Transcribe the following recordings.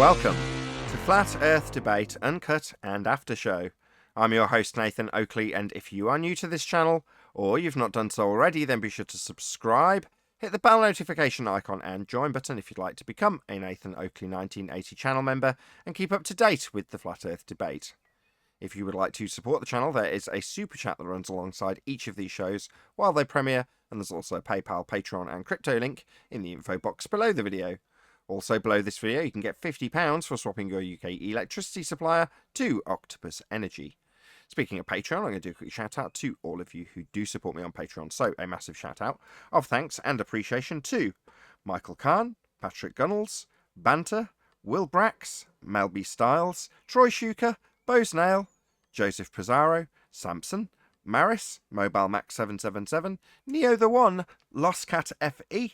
Welcome to Flat Earth Debate Uncut and After Show. I'm your host Nathan Oakley, and if you are new to this channel, or you've not done so already, then be sure to subscribe, hit the bell notification icon and join button if you'd like to become a Nathan Oakley 1980 channel member and keep up to date with the Flat Earth Debate. If you would like to support the channel, there is a super chat that runs alongside each of these shows while they premiere, and there's also a PayPal, Patreon and crypto link in the info box below the video. Also below this video you can get £50 for swapping your UK electricity supplier to Octopus Energy. Speaking of Patreon, I'm going to do a quick shout out to all of you who do support me on Patreon. So a massive shout out of thanks and appreciation to Michael Kahn, Patrick Gunnels, Banter, Will Brax, Melby Styles, Troy Shuker, Bosnail, Joseph Pizarro, Samson, Maris, Mobile Max 777, Neo the One, Lost Cat FE,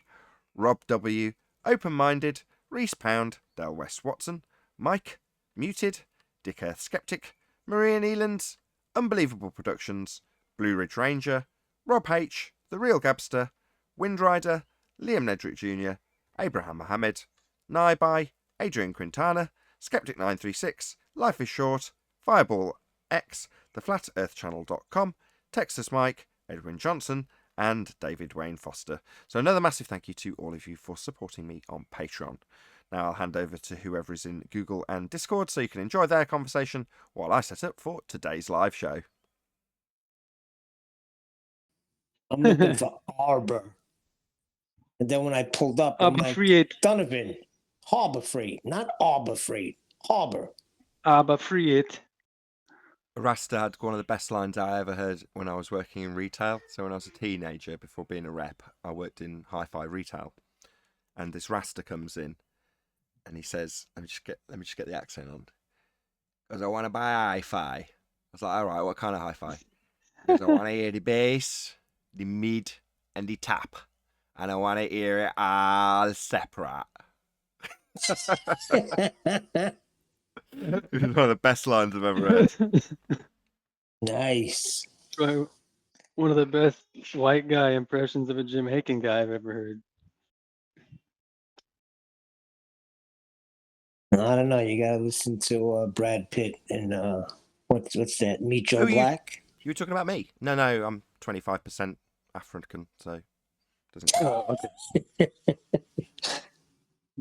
Rob W, Open Minded, Reese Pound, Del West Watson, Mike, Muted, Dick Earth Skeptic, Maria Nealands, Unbelievable Productions, Blue Ridge Ranger, Rob H, The Real Gabster, Windrider, Liam Nedrick Jr., Abraham Mohammed, Naibai, Adrian Quintana, Skeptic936, Life is Short, Fireball X, TheFlatEarthChannel.com, Texas Mike, Edwin Johnson, and David Wayne Foster. So another massive thank you to all of you for supporting me on Patreon. Now I'll hand over to whoever is in Google and Discord so you can enjoy their conversation while I set up for today's live show. I'm looking for Arbor. And then when I pulled up, I'm like, Donovan, Harbor Freight, not Arbor Freight, Harbor. Arbor Freight. Rasta had one of the best lines I ever heard when I was working in retail. So when I was a teenager, before being a rep, I worked in hi-fi retail. And this Rasta comes in and he says, let me just get the accent on. Because I want to buy hi-fi. I was like, all right, what kind of hi-fi? Because I want to hear the bass, the mid, and the tap. And I want to hear it all separate. It was one of the best lines I've ever heard. Nice. Right. One of the best white guy impressions of a Jim Haken guy I've ever heard. I don't know. You gotta listen to Brad Pitt and what's that? Meet Joe Black. You were talking about me? No, I'm 25% African, so doesn't. Oh, okay.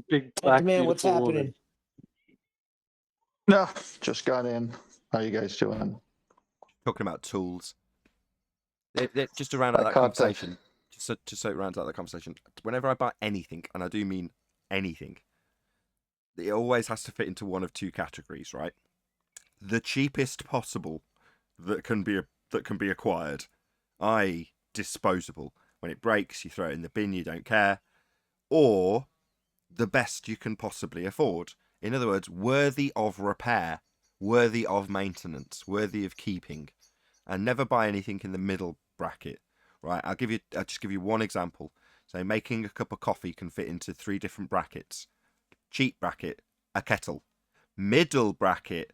Big black man, what's happening? Woman. No, just got in. How you guys doing? Talking about tools. They're just to round out that conversation. Just so it rounds out that conversation. Whenever I buy anything, and I do mean anything, it always has to fit into one of two categories, right? The cheapest possible that can be acquired, i.e., disposable. When it breaks, you throw it in the bin, you don't care. Or the best you can possibly afford. In other words, worthy of repair, worthy of maintenance, worthy of keeping. And never buy anything in the middle bracket, right? I'll just give you one example. So making a cup of coffee can fit into 3 different brackets. Cheap bracket, a kettle. Middle bracket,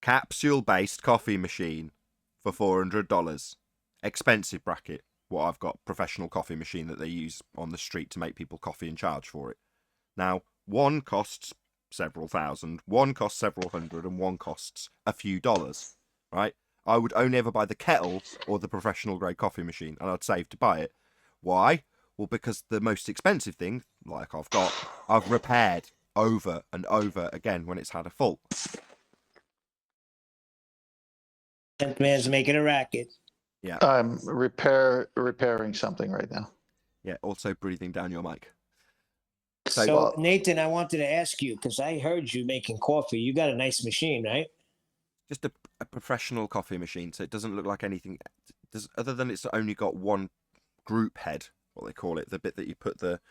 capsule-based coffee machine for $400. Expensive bracket, what I've got, professional coffee machine that they use on the street to make people coffee and charge for it. Now, one costs several thousand, one costs several hundred, and one costs a few dollars, right? I would only ever buy the kettle or the professional grade coffee machine, and I'd save to buy it. Why? Well, because the most expensive thing, like I've repaired over and over again when it's had a fault. That man's making a racket. Yeah. I'm repairing something right now. Yeah, also breathing down your mic. So Nathan, I wanted to ask you, because I heard you making coffee. You got a nice machine, right? Just a professional coffee machine, so it doesn't look like anything. Other than it's only got one group head, what they call it, the bit that you put the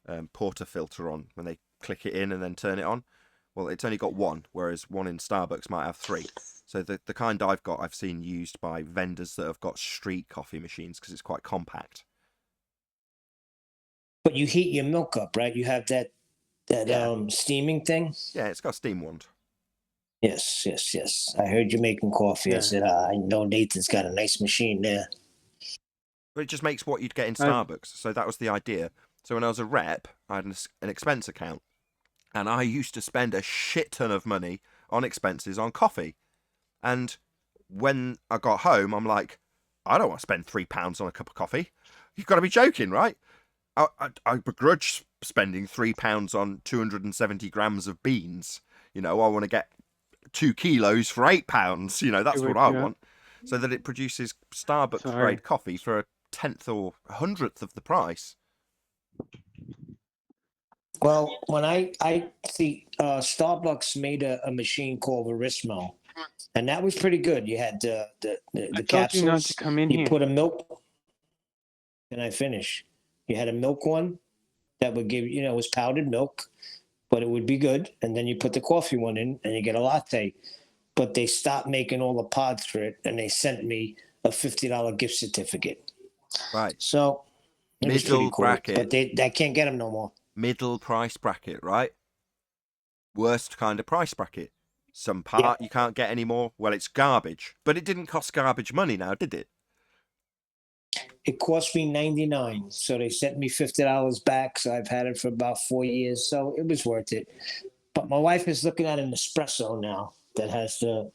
portafilter on when they click it in and then turn it on. Well, it's only got one, whereas one in Starbucks might have 3. So the kind I've seen used by vendors that have got street coffee machines because it's quite compact. But you heat your milk up, right? You have that steaming thing? Yeah, it's got a steam wand. Yes. I heard you making coffee. Yeah. I said, I know Nathan's got a nice machine there. But it just makes what you'd get in Starbucks. So that was the idea. So when I was a rep, I had an expense account. And I used to spend a shit ton of money on expenses on coffee. And when I got home, I'm like, I don't want to spend £3 on a cup of coffee. You've got to be joking, right? I begrudge spending £3 on 270 grams of beans. You know, I want to get 2 kilos for £8. You know, that's what I want. So that it produces Starbucks grade coffee for a tenth or 100th of the price. Well, when I see Starbucks made a machine called Verismo, and that was pretty good. You had the capsules. You not to come in you here. put a milk. Can I finish? You had a milk one that would give, it was powdered milk, but it would be good. And then you put the coffee one in and you get a latte. But they stopped making all the pods for it, and they sent me a $50 gift certificate. Right. So it was pretty cool. Bracket. But I can't get them no more. Middle price bracket, right? Worst kind of price bracket. Some part you can't get anymore. Well, it's garbage. But it didn't cost garbage money now, did it? It cost me $99, so they sent me $50 back. So I've had it for about 4 years, so it was worth it. But my wife is looking at an espresso now that has the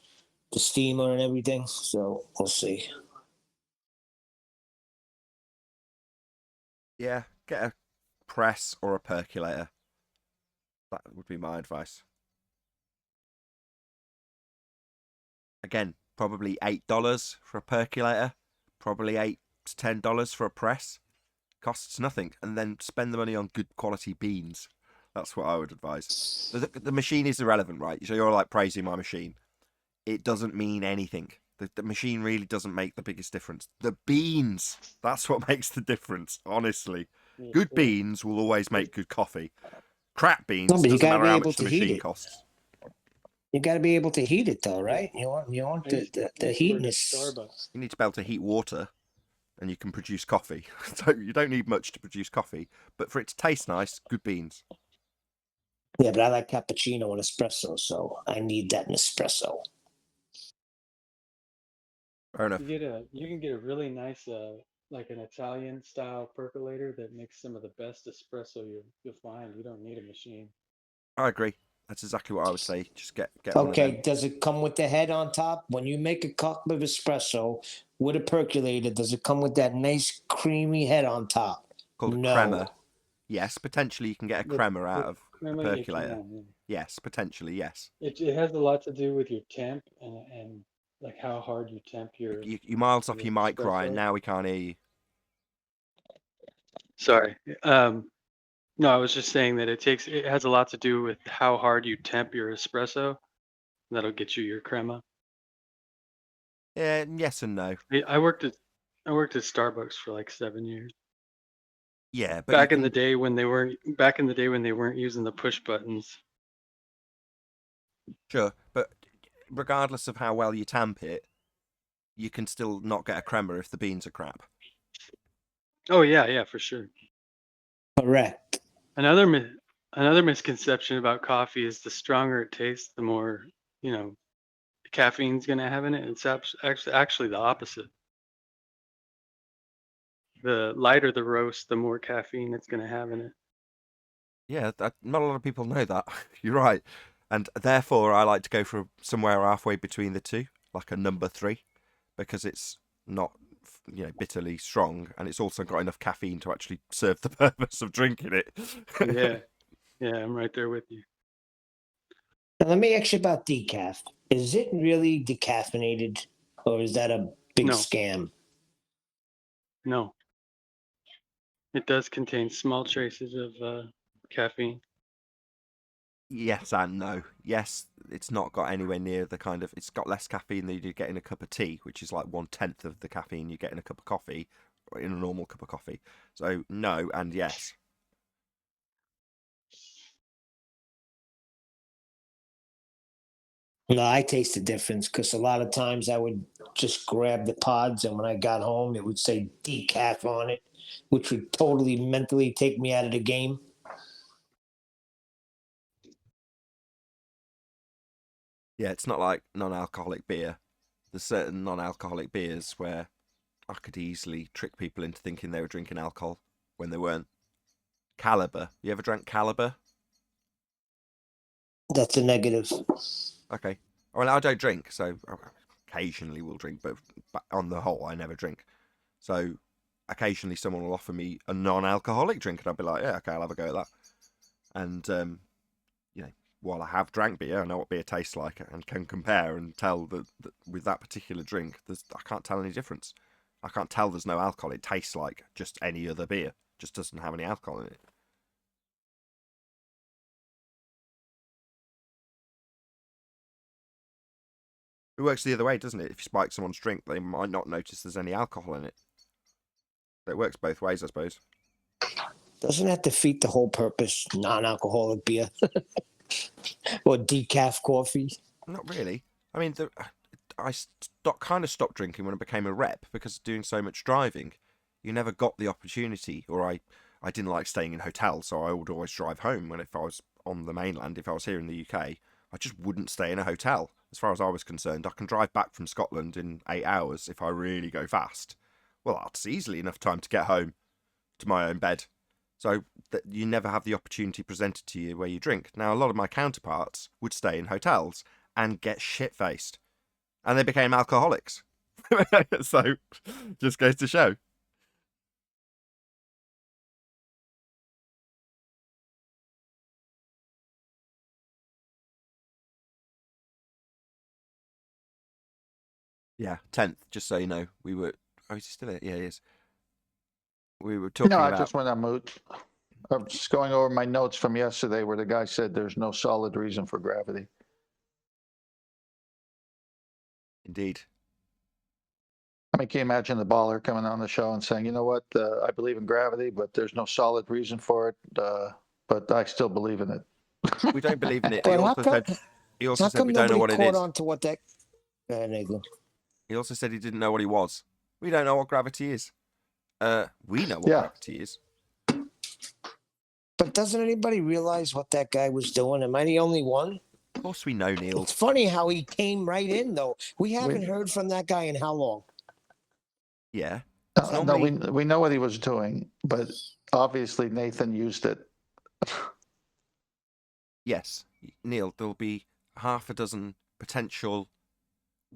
steamer and everything. So we'll see. Yeah, get a press or a percolator. That would be my advice. Again, probably $8 for a percolator, probably $8 to $10 for a press. Costs nothing, and then spend the money on good quality beans. That's what I would advise. The machine is irrelevant, right? So you're like praising my machine. It doesn't mean anything. The machine really doesn't make the biggest difference. The beans, that's what makes the difference, honestly. Good beans will always make good coffee. Crap beans, doesn't matter how much the machine costs. You got to be able to heat it, though, right? You want the heatness. You need to be able to heat water, and you can produce coffee. So you don't need much to produce coffee, but for it to taste nice, good beans. Yeah, but I like cappuccino and espresso, so I need that Nespresso. Fair enough. You can get a really nice like an Italian style percolator that makes some of the best espresso you'll find. You don't need a machine. I agree. That's exactly what I would say. Just get Okay, does it come with the head on top? When you make a cup of espresso with a percolator, does it come with that nice creamy head on top? Called a crema. Yes, potentially you can get a crema out of a percolator. Yes, potentially, yes. It has a lot to do with your temp and like how hard you temp your... You miles off your mic, Ryan. Now we can't hear you. Sorry. No, I was just saying that it has a lot to do with how hard you temp your espresso. That'll get you your crema. Yeah, yes and no. I worked at Starbucks for like 7 years. Yeah, but back in the day when they weren't using the push buttons. Sure, but regardless of how well you tamp it, you can still not get a crema if the beans are crap. Oh yeah, for sure. Correct. Another misconception about coffee is the stronger it tastes, the more, caffeine's going to have in it. It's actually the opposite. The lighter the roast, the more caffeine it's going to have in it. Yeah, not a lot of people know that. You're right. And therefore, I like to go for somewhere halfway between the two, like a number 3, because it's not, bitterly strong, and it's also got enough caffeine to actually serve the purpose of drinking it. Yeah, I'm right there with you. Now, let me ask you about decaf. Is it really decaffeinated, or is that a big scam? No. It does contain small traces of caffeine. Yes and no. Yes, it's not got anywhere near the kind of... It's got less caffeine than you get in a cup of tea, which is like 1/10 of the caffeine you get in a cup of coffee, or in a normal cup of coffee. So, no and yes. No, I taste the difference because a lot of times I would just grab the pods, and when I got home, it would say decaf on it, which would totally mentally take me out of the game. Yeah, it's not like non-alcoholic beer. There's certain non-alcoholic beers where I could easily trick people into thinking they were drinking alcohol when they weren't. Caliber. You ever drank Caliber? That's a negative. Okay. Well, I don't drink, so occasionally we'll drink, but on the whole, I never drink. So occasionally someone will offer me a non-alcoholic drink, and I'll be like, yeah, okay, I'll have a go at that. And you know, while I have drank beer, I know what beer tastes like and can compare and tell that with that particular drink, I can't tell any difference. I can't tell there's no alcohol. It tastes like just any other beer. Just doesn't have any alcohol in it. It works the other way, doesn't it? If you spike someone's drink, they might not notice there's any alcohol in it. So it works both ways, I suppose. Doesn't that defeat the whole purpose? Non-alcoholic beer or decaf coffee? Not really. I mean, I kind of stopped drinking when I became a rep because of doing so much driving. You never got the opportunity, or I didn't like staying in hotels, so I would always drive home. If I was on the mainland, if I was here in the UK, I just wouldn't stay in a hotel. As far as I was concerned, I can drive back from Scotland in 8 hours if I really go fast. Well, that's easily enough time to get home to my own bed. So that you never have the opportunity presented to you where you drink. Now, a lot of my counterparts would stay in hotels and get shit-faced. And they became alcoholics. So, just goes to show. Yeah, 10th, just so you know. We were... Oh, is he still here? Yeah, he is. We were talking No, I about... just went on mute. I'm just going over my notes from yesterday where the guy said there's no solid reason for gravity. Indeed. I mean, can you imagine the baller coming on the show and saying, you know what, I believe in gravity, but there's no solid reason for it, but I still believe in it. We don't believe in it. But He also how said come we don't know nobody what it caught is. on to what that? Nathan. He also said he didn't know what he was. We don't know what gravity is. We know what Yeah. gravity is. But doesn't anybody realize what that guy was doing? Am I the only one? Of course we know, Neil. It's funny how he came right in, though. We haven't heard from that guy in how long? Yeah. No, we know what he was doing, but obviously Nathan used it. Yes, Neil, there'll be half a dozen potential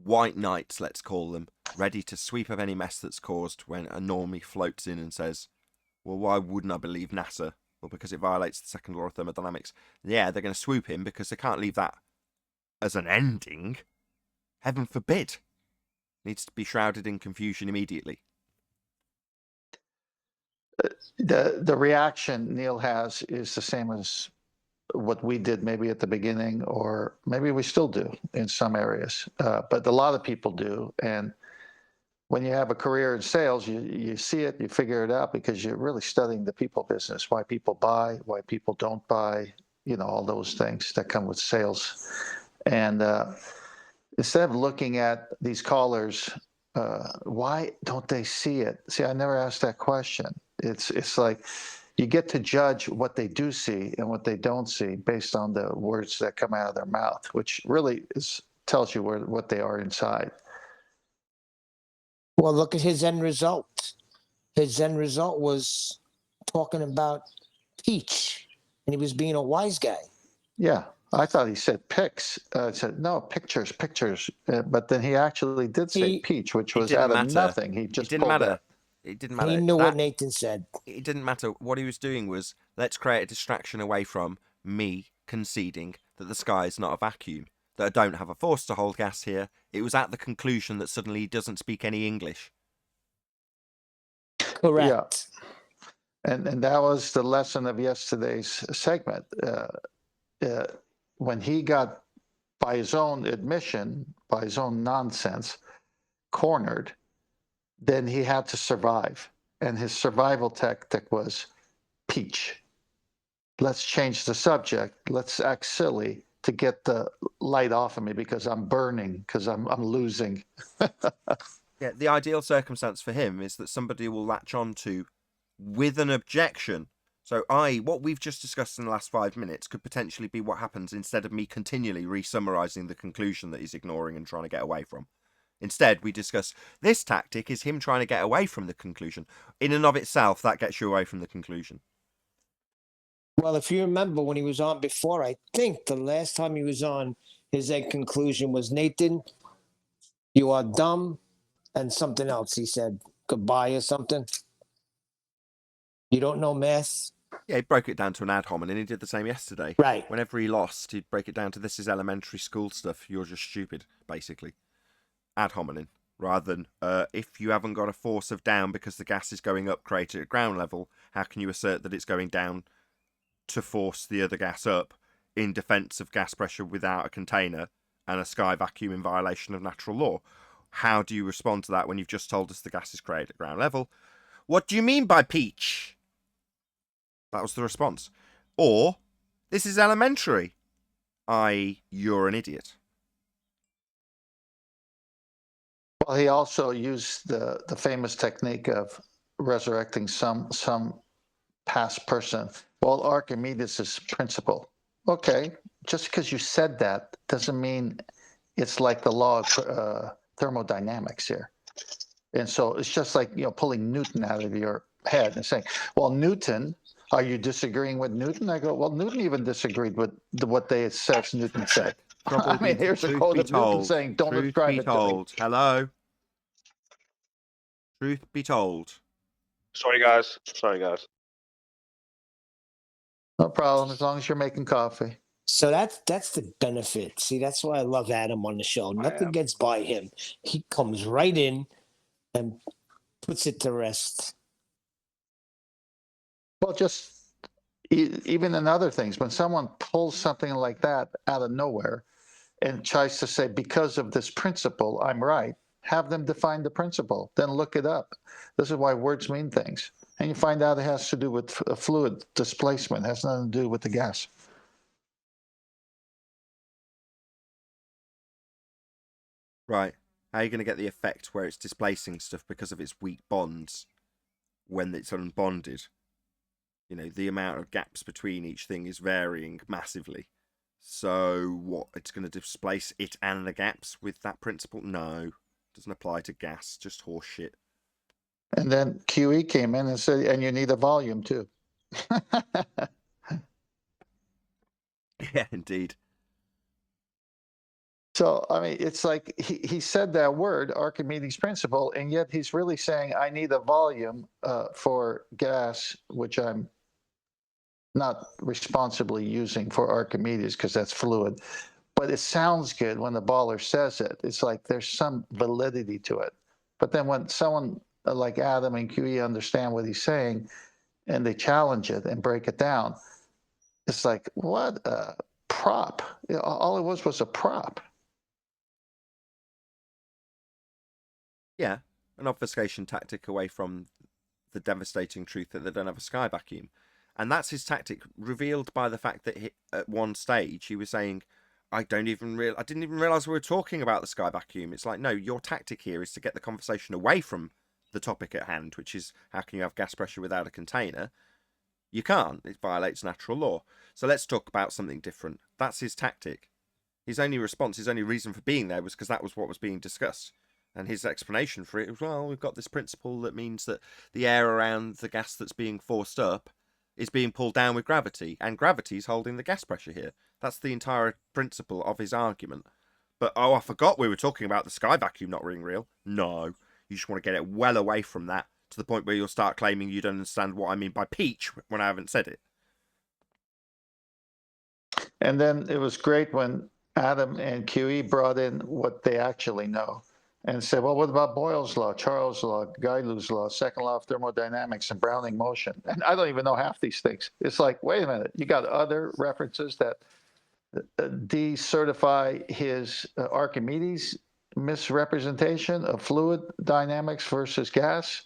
white knights, let's call them, ready to sweep up any mess that's caused when a normie floats in and says, well, why wouldn't I believe NASA? Well, because it violates the second law of thermodynamics. Yeah, they're going to swoop in because they can't leave that as an ending. Heaven forbid. Needs to be shrouded in confusion immediately. The reaction Neil has is the same as what we did maybe at the beginning, or maybe we still do in some areas, but a lot of people do. And when you have a career in sales, you see it, you figure it out because you're really studying the people business, why people buy, why people don't buy, you know, all those things that come with sales. And instead of looking at these callers, why don't they see it? See, I never asked that question. It's like you get to judge what they do see and what they don't see based on the words that come out of their mouth, which really tells you what they are inside. Well, look at his end result. His end result was talking about peach, and he was being a wise guy. Yeah, I thought he said pics. I said, no, pictures. But then he actually did say peach, which was out of nothing. He just It didn't matter. It didn't matter. He knew what Nathan said. It didn't matter. What he was doing was, let's create a distraction away from me conceding that the sky is not a vacuum, that I don't have a force to hold gas here. It was at the conclusion that suddenly he doesn't speak any English. Correct. Yeah. And that was the lesson of yesterday's segment. When he got, by his own admission, by his own nonsense, cornered, then he had to survive. And his survival tactic was peach. Let's change the subject. Let's act silly to get the light off of me because I'm burning, because I'm losing. Yeah, the ideal circumstance for him is that somebody will latch on to with an objection. So what we've just discussed in the last 5 minutes could potentially be what happens instead of me continually re-summarising the conclusion that he's ignoring and trying to get away from. Instead, we discuss this tactic is him trying to get away from the conclusion. In and of itself, that gets you away from the conclusion. Well, if you remember when he was on before, I think the last time he was on, his end conclusion was, Nathan, you are dumb, and something else. He said goodbye or something. You don't know math. Yeah, he broke it down to an ad hominem, and he did the same yesterday. Right. Whenever he lost, he'd break it down to this is elementary school stuff. You're just stupid, basically. Ad hominem. Rather than if you haven't got a force of down because the gas is going up created at ground level, how can you assert that it's going down to force the other gas up in defence of gas pressure without a container and a sky vacuum in violation of natural law? How do you respond to that when you've just told us the gas is created at ground level? What do you mean by peach? That was the response. Or, this is elementary, i.e., you're an idiot. Well, he also used the famous technique of resurrecting some past person. Well, Archimedes' principle. Okay, just because you said that doesn't mean it's like the law of thermodynamics here. And so it's just like, pulling Newton out of your head and saying, well, Newton, are you disagreeing with Newton? I go, well, Newton even disagreed with what they said Newton said. I mean, here's a quote of Newton saying, don't ascribe it to me. Hello? Truth be told. Sorry, guys. No problem, as long as you're making coffee. So that's the benefit. See, that's why I love Adam on the show. Nothing gets by him. He comes right in and puts it to rest. Well, just even in other things, when someone pulls something like that out of nowhere and tries to say, because of this principle, I'm right, have them define the principle, then look it up. This is why words mean things. And you find out it has to do with fluid displacement, it has nothing to do with the gas. Right. How are you going to get the effect where it's displacing stuff because of its weak bonds when it's unbonded? The amount of gaps between each thing is varying massively. So what? It's going to displace it and the gaps with that principle? No. Doesn't apply to gas. Just horse shit. And then QE came in and said, and you need a volume too. Yeah, indeed. So, I mean, it's like he said that word, Archimedes' principle, and yet he's really saying, I need a volume for gas, which I'm not responsibly using for Archimedes because that's fluid. But it sounds good when the baller says it. It's like there's some validity to it. But then when someone like Adam and QE understand what he's saying and they challenge it and break it down, it's like, what a prop. All it was a prop. Yeah, an obfuscation tactic away from the devastating truth that they don't have a sky vacuum. And that's his tactic, revealed by the fact that at one stage he was saying, I didn't even realize we were talking about the sky vacuum. It's like, no, your tactic here is to get the conversation away from the topic at hand, which is how can you have gas pressure without a container? You can't. It violates natural law. So let's talk about something different. That's his tactic. His only response, his only reason for being there was because that was what was being discussed. And his explanation for it was, well, we've got this principle that means that the air around the gas that's being forced up is being pulled down with gravity, and gravity's holding the gas pressure here. That's the entire principle of his argument. But, I forgot we were talking about the sky vacuum not being real. No, you just want to get it well away from that, to the point where you'll start claiming you don't understand what I mean by peach when I haven't said it. And then it was great when Adam and QE brought in what they actually know and said, well, what about Boyle's law, Charles' law, Galileo's law, second law of thermodynamics, and Brownian motion? And I don't even know half these things. It's like, wait a minute, you got other references that decertify his Archimedes misrepresentation of fluid dynamics versus gas?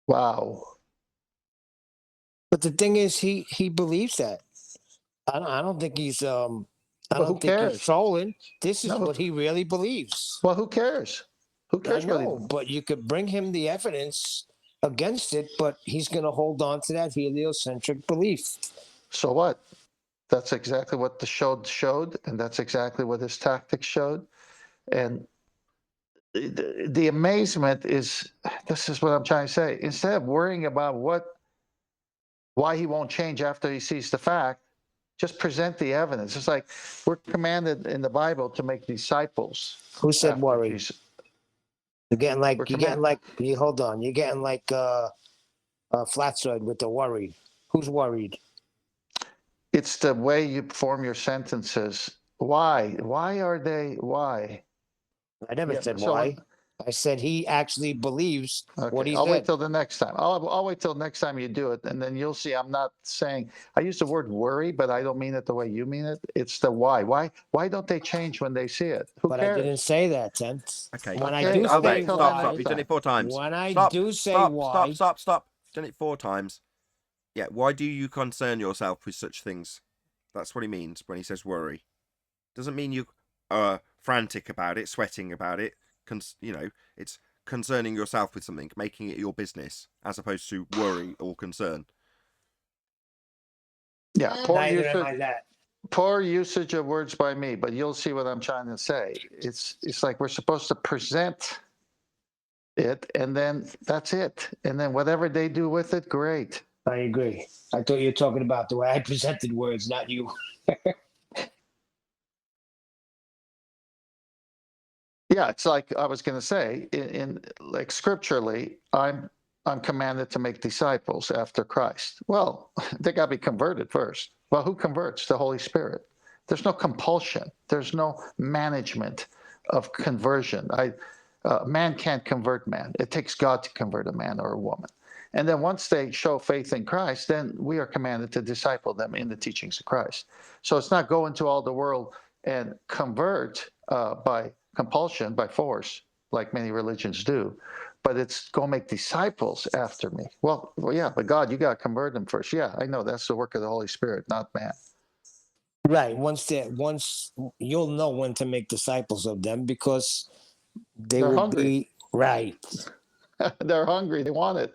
Wow. But the thing is, he believes that. I don't think he's I Well, who don't think he's cares? trolling. This is No. what he really believes. Well, who cares? Who I cares what he know, but you could bring him the evidence against it, but he's going to hold on to that heliocentric belief. So what? That's exactly what the show showed, and that's exactly what his tactics showed. And the amazement is, this is what I'm trying to say. Instead of worrying about what why he won't change after he sees the fact. Just present the evidence. It's like we're commanded in the Bible to make disciples. Who said after worry? Jesus. You're getting like We're you hold on. You're getting like Flatside with the worried. Who's worried? It's the way you form your sentences. Why? Why are they? Why? I never Yeah, said so why. I said he actually believes what Okay, he I'll wait said. till the next time. I'll wait till next time you do it, and then you'll see. I'm not saying I use the word worry, but I don't mean it the way you mean it. It's the why. Why don't they change when they see it? Who But I didn't cares? say that, Tent. Okay. When I Okay, do I'll say wait till the Stop. why, Stop. You've done it 4 times. when I Stop. do say Stop. why, Stop. You've done it 4 times. Yeah. Why do you concern yourself with such things? That's what he means when he says worry. Doesn't mean you are frantic about it, sweating about it. It's concerning yourself with something, making it your business, as opposed to worry or concern. Yeah, neither am I that. poor usage of words by me, but you'll see what I'm trying to say. It's like we're supposed to present it, and then that's it. And then whatever they do with it, great. I agree. I thought you were talking about the way I presented words, not you. Yeah, it's like I was going to say in like scripturally, I'm commanded to make disciples after Christ. Well, they got to be converted first. Well, who converts? The Holy Spirit. There's no compulsion. There's no management of conversion. Man can't convert man. It takes God to convert a man or a woman. And then once they show faith in Christ, then we are commanded to disciple them in the teachings of Christ. So it's not go into all the world and convert by compulsion, by force, like many religions do, but it's go make disciples after me. Well, yeah, but God, you got to convert them first. Yeah, I know that's the work of the Holy Spirit, not man. Right. Once you'll know when to make disciples of them because They're will hungry. be right. They're hungry. They want it.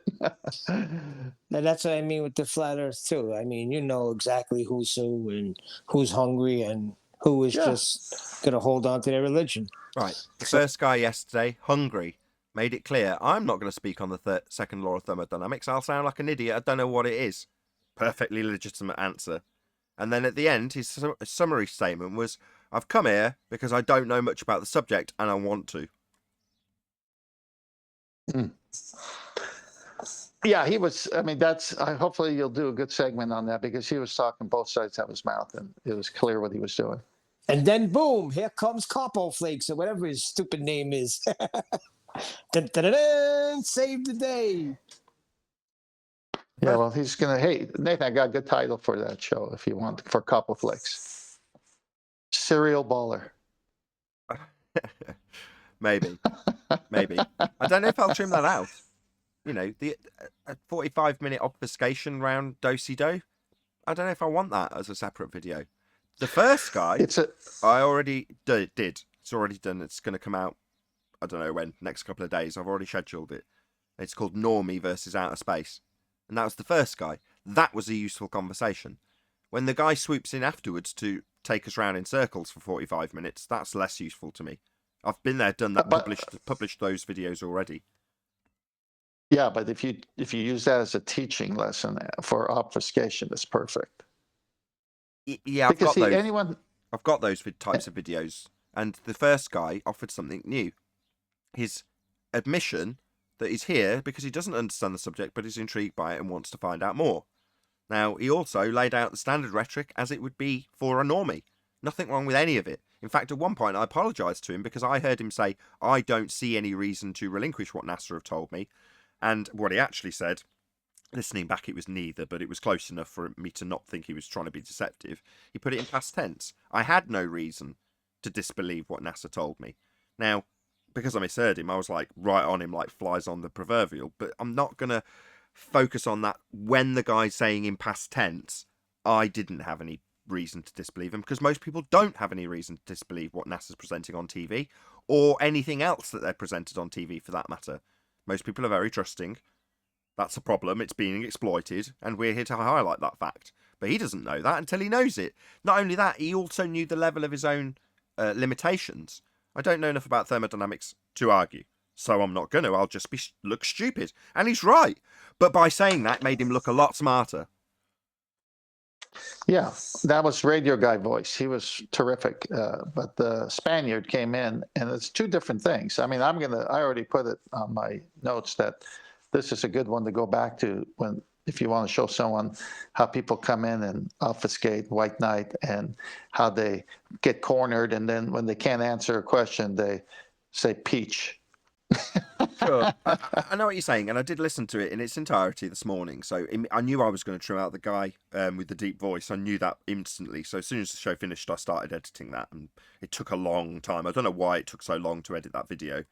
And that's what I mean with the flat earth too. I mean, you know exactly who's who and who's hungry and who is Yeah. just going to hold on to their religion. Right. The first guy yesterday, hungry, made it clear, I'm not going to speak on the second law of thermodynamics. I'll sound like an idiot. I don't know what it is. Perfectly legitimate answer. And then at the end, his summary statement was, I've come here because I don't know much about the subject and I want to. Yeah, he was. I mean, hopefully you'll do a good segment on that because he was talking both sides of his mouth and it was clear what he was doing. And then boom, here comes Capo Flakes or whatever his stupid name is. Dun, dun, dun, dun, save the day. Yeah, well, he's gonna. Hey, Nathan, I got a good title for that show if you want, for Couple Flicks. Serial baller. Maybe. I don't know if I'll trim that out. You know, the 45-minute obfuscation round do-si-do. I don't know if I want that as a separate video. The first guy, I already did. It's already done. It's going to come out, I don't know when, next couple of days. I've already scheduled it. It's called Normie versus Outer Space. And that was the first guy. That was a useful conversation. When the guy swoops in afterwards to take us round in circles for 45 minutes, that's less useful to me. I've been there, done that, published those videos already. Yeah, but if you use that as a teaching lesson for obfuscation, it's perfect. Yeah, I've got those. I've got those types of videos. And the first guy offered something new. His admission that he's here because he doesn't understand the subject, but is intrigued by it and wants to find out more. Now, he also laid out the standard rhetoric as it would be for a normie. Nothing wrong with any of it. In fact, at one point, I apologised to him because I heard him say, I don't see any reason to relinquish what NASA have told me. And what he actually said, listening back, it was neither, but it was close enough for me to not think he was trying to be deceptive. He put it in past tense. I had no reason to disbelieve what NASA told me. Now, because I misheard him, I was like right on him like flies on the proverbial, but I'm not going to focus on that when the guy's saying in past tense, I didn't have any reason to disbelieve him, because most people don't have any reason to disbelieve what NASA's presenting on TV or anything else that they're presented on TV for that matter. Most people are very trusting. That's a problem. It's being exploited, and we're here to highlight that fact. But he doesn't know that until he knows it. Not only that, he also knew the level of his own limitations. I don't know enough about thermodynamics to argue, so I'm not going to. I'll just look stupid. And he's right. But by saying that, it made him look a lot smarter. Yeah, that was radio guy voice. He was terrific. But the Spaniard came in, and it's two different things. I mean, I already put it on my notes that this is a good one to go back to if you want to show someone how people come in and obfuscate white knight and how they get cornered. And then when they can't answer a question, they say peach. Sure, I know what you're saying, and I did listen to it in its entirety this morning. So I knew I was going to trim out the guy with the deep voice. I knew that instantly. So as soon as the show finished, I started editing that, and it took a long time. I don't know why it took so long to edit that video,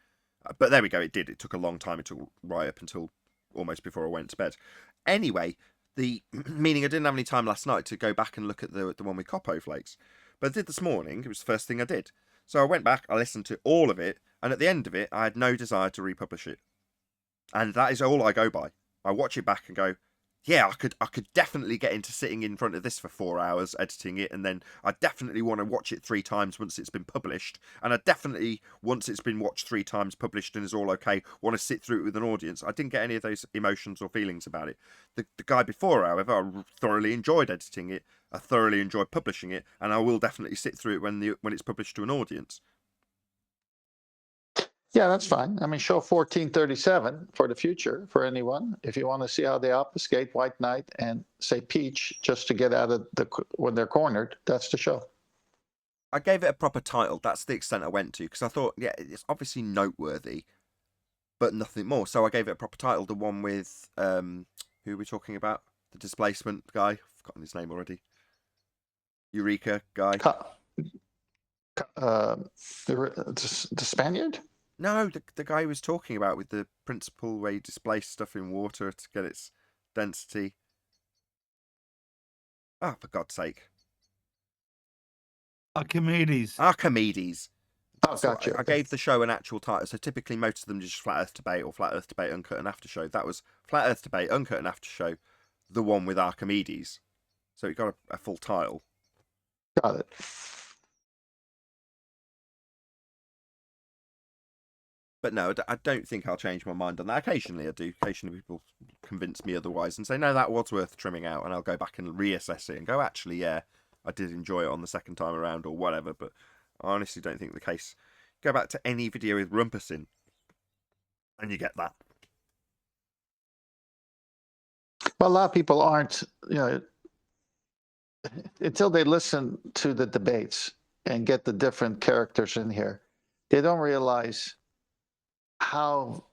but there we go. It did. It took a long time. It took right up until almost before I went to bed. Anyway, meaning I didn't have any time last night to go back and look at the one with Copo Flakes, but I did this morning. It was the first thing I did. So I went back, I listened to all of it, and at the end of it, I had no desire to republish it. And that is all I go by. I watch it back and go, yeah, I could definitely get into sitting in front of this for 4 hours editing it, and then I definitely want to watch it 3 times once it's been published, and I definitely, once it's been watched 3 times, published and is all okay, want to sit through it with an audience. I didn't get any of those emotions or feelings about it. The guy before, however, I thoroughly enjoyed editing it, I thoroughly enjoyed publishing it, and I will definitely sit through it when it's published to an audience. Yeah, that's fine. I mean, show 1437 for the future for anyone. If you want to see how they obfuscate white knight and say peach just to get out of when they're cornered, that's the show. I gave it a proper title. That's the extent I went to, because I thought, yeah, it's obviously noteworthy, but nothing more. So I gave it a proper title. The one with who are we talking about? The displacement guy. I've forgotten his name already. Eureka guy. The Spaniard? No, the guy who was talking about with the principle where you displace stuff in water to get its density. Oh, for God's sake. Archimedes. Archimedes. Oh, gotcha. I gave the show an actual title. So typically most of them just Flat Earth Debate or Flat Earth Debate Uncut and After Show. That was Flat Earth Debate Uncut and After Show, the one with Archimedes. So it got a full title. Got it. But no, I don't think I'll change my mind on that. Occasionally I do. Occasionally people convince me otherwise and say, no, that was worth trimming out. And I'll go back and reassess it and go, actually, yeah, I did enjoy it on the second time around or whatever. But I honestly don't think the case. Go back to any video with Rumpus in and you get that. Well, a lot of people aren't, until they listen to the debates and get the different characters in here, they don't realize how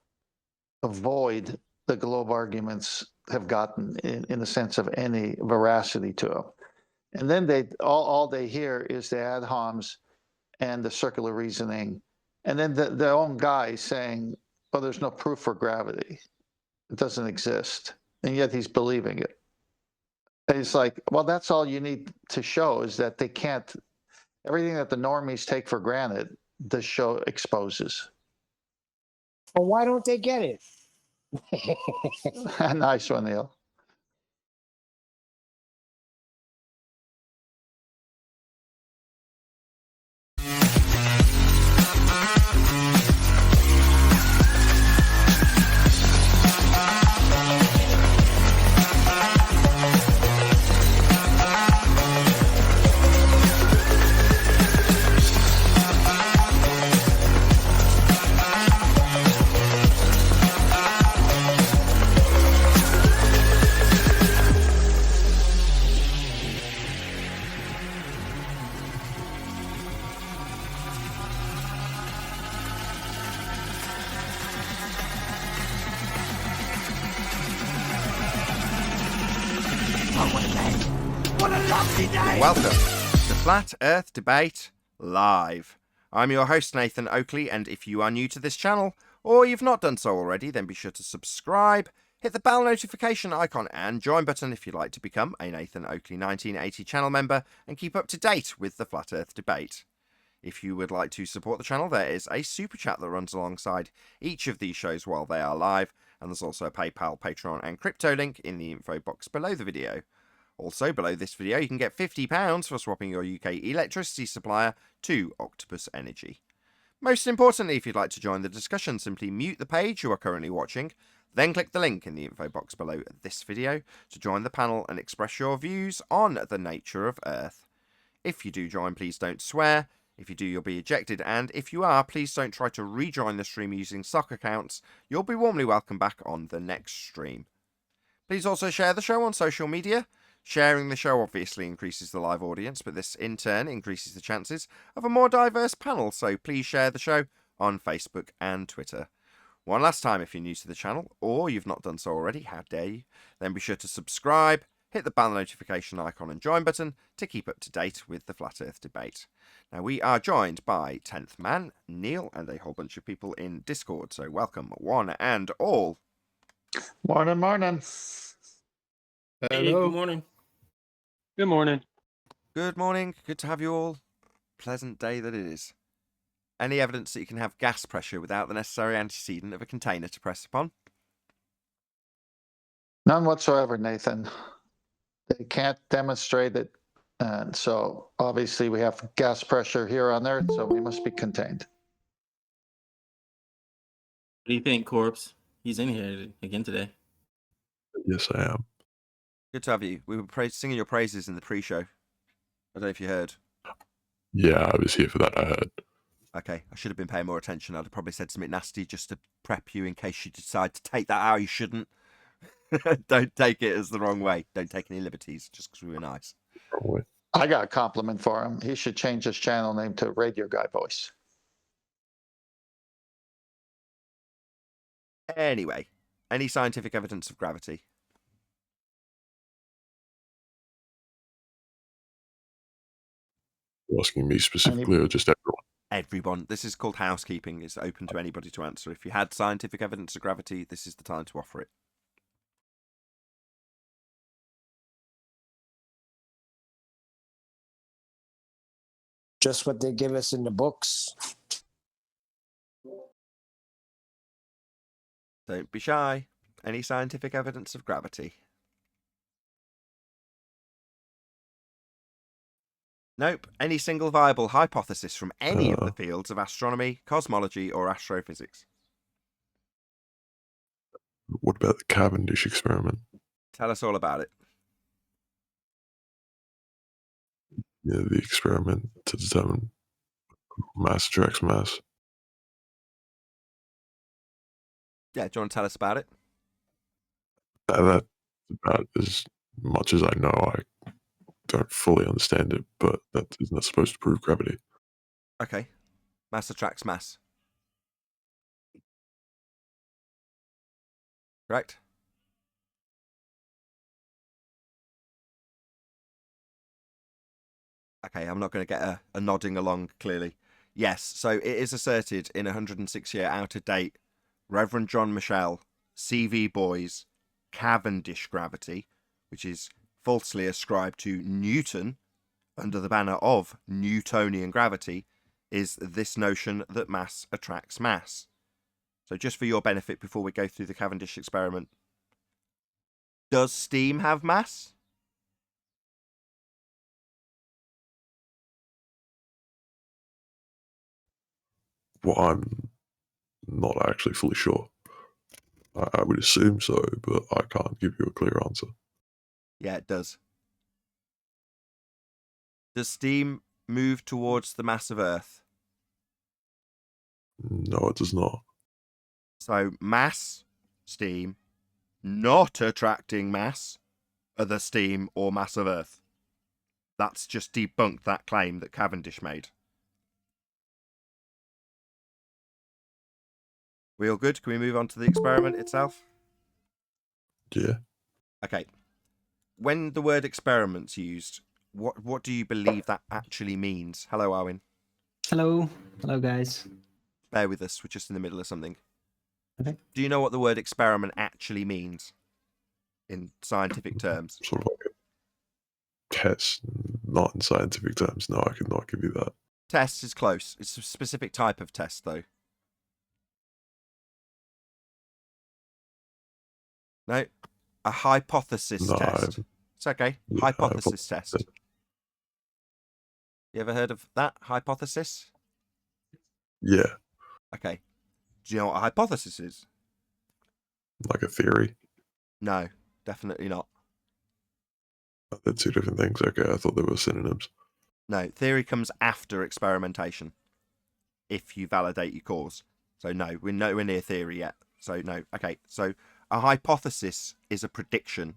void the globe arguments have gotten in the sense of any veracity to them. And then all they hear is the ad homs and the circular reasoning, and then their own guy saying, well, there's no proof for gravity. It doesn't exist. And yet he's believing it. And it's like, well, that's all you need to show is that they can't, everything that the normies take for granted, this show exposes. Well, why don't they get it? Nice one, Neil. Welcome to Flat Earth Debate Live. I'm your host, Nathan Oakley, and if you are new to this channel, or you've not done so already, then be sure to subscribe, hit the bell notification icon and join button if you'd like to become a Nathan Oakley 1980 channel member and keep up to date with the Flat Earth Debate. If you would like to support the channel, there is a super chat that runs alongside each of these shows while they are live, and there's also a PayPal, Patreon and crypto link in the info box below the video. Also, below this video, you can get £50 for swapping your UK electricity supplier to Octopus Energy. Most importantly, if you'd like to join the discussion, simply mute the page you are currently watching, Then click the link in the info box below this video to join the panel and express your views on the nature of Earth. If you do join, please don't swear. If you do, you'll be ejected, and if you are, please don't try to rejoin the stream using stock accounts. You'll be warmly welcome back on the next stream. Please also share the show on social media. Sharing the show obviously increases the live audience, but this in turn increases the chances of a more diverse panel, so please share the show on Facebook and Twitter. One last time, if you're new to the channel, or you've not done so already, how dare you, then be sure to subscribe, hit the bell notification icon and join button to keep up to date with the Flat Earth debate. Now, we are joined by 10th Man, Neil, and a whole bunch of people in Discord, so welcome one and all. Morning, morning. Hey, Hello. good morning. Good morning. Good morning, good to have you all. Pleasant day that it is. Any evidence that you can have gas pressure without the necessary antecedent of a container to press upon? None whatsoever, Nathan. They can't demonstrate it. And so obviously we have gas pressure here on Earth, so we must be contained. What do you think, Corpse? He's in here again today. Yes, I am. Good to have you. We were singing your praises in the pre-show. I don't know if you heard. Yeah, I was here for that, I heard. Okay, I should have been paying more attention. I'd have probably said something nasty just to prep you in case you decide to take that out. You shouldn't. Don't take it as the wrong way. Don't take any liberties just because we were nice. Probably. I got a compliment for him. He should change his channel name to Radio Guy Voice. Anyway, any scientific evidence of gravity? You're asking me specifically or just everyone? Everyone. This is called housekeeping. It's open to anybody to answer. If you had scientific evidence of gravity, this is the time to offer it. Just what they give us in the books. Don't be shy. Any scientific evidence of gravity? Nope. Any single viable hypothesis from any of the fields of astronomy, cosmology, or astrophysics? What about the Cavendish experiment? Tell us all about it. Yeah, the experiment to determine mass attracts mass. Yeah, do you want to tell us about it? That's about as much as I know. I don't fully understand it, but that isn't that supposed to prove gravity? Okay. Mass attracts mass. Correct? Okay, I'm not going to get a nodding along, clearly. Yes, so it is asserted in a 106-year out-of-date Reverend John Michel, CV Boys, Cavendish gravity, which is falsely ascribed to Newton under the banner of Newtonian gravity, is this notion that mass attracts mass. So just for your benefit before we go through the Cavendish experiment, does steam have mass? Well, I'm not actually fully sure. I would assume so, but I can't give you a clear answer. Yeah, it does. Does steam move towards the mass of Earth? No, it does not. So mass, steam, not attracting mass, are the steam or mass of Earth. That's just debunked that claim that Cavendish made. We all good? Can we move on to the experiment itself? Yeah. Okay. When the word experiment's used, what do you believe that actually means? Hello, Arwin. Hello. Hello, guys. Bear with us. We're just in the middle of something. Okay. Do you know what the word experiment actually means in scientific terms? Sort of like a test, not in scientific terms. No, I could not give you that. Test is close. It's a specific type of test, though. No, a hypothesis No, test. It's okay. Yeah, Hypothesis test. test. You ever heard of that? Hypothesis? Yeah. Okay. Do you know what a hypothesis is? Like a theory? No, definitely not. They're two different things. Okay, I thought they were synonyms. No, theory comes after experimentation. If you validate your cause. So no, we're nowhere near theory yet. So no. Okay, so a hypothesis is a prediction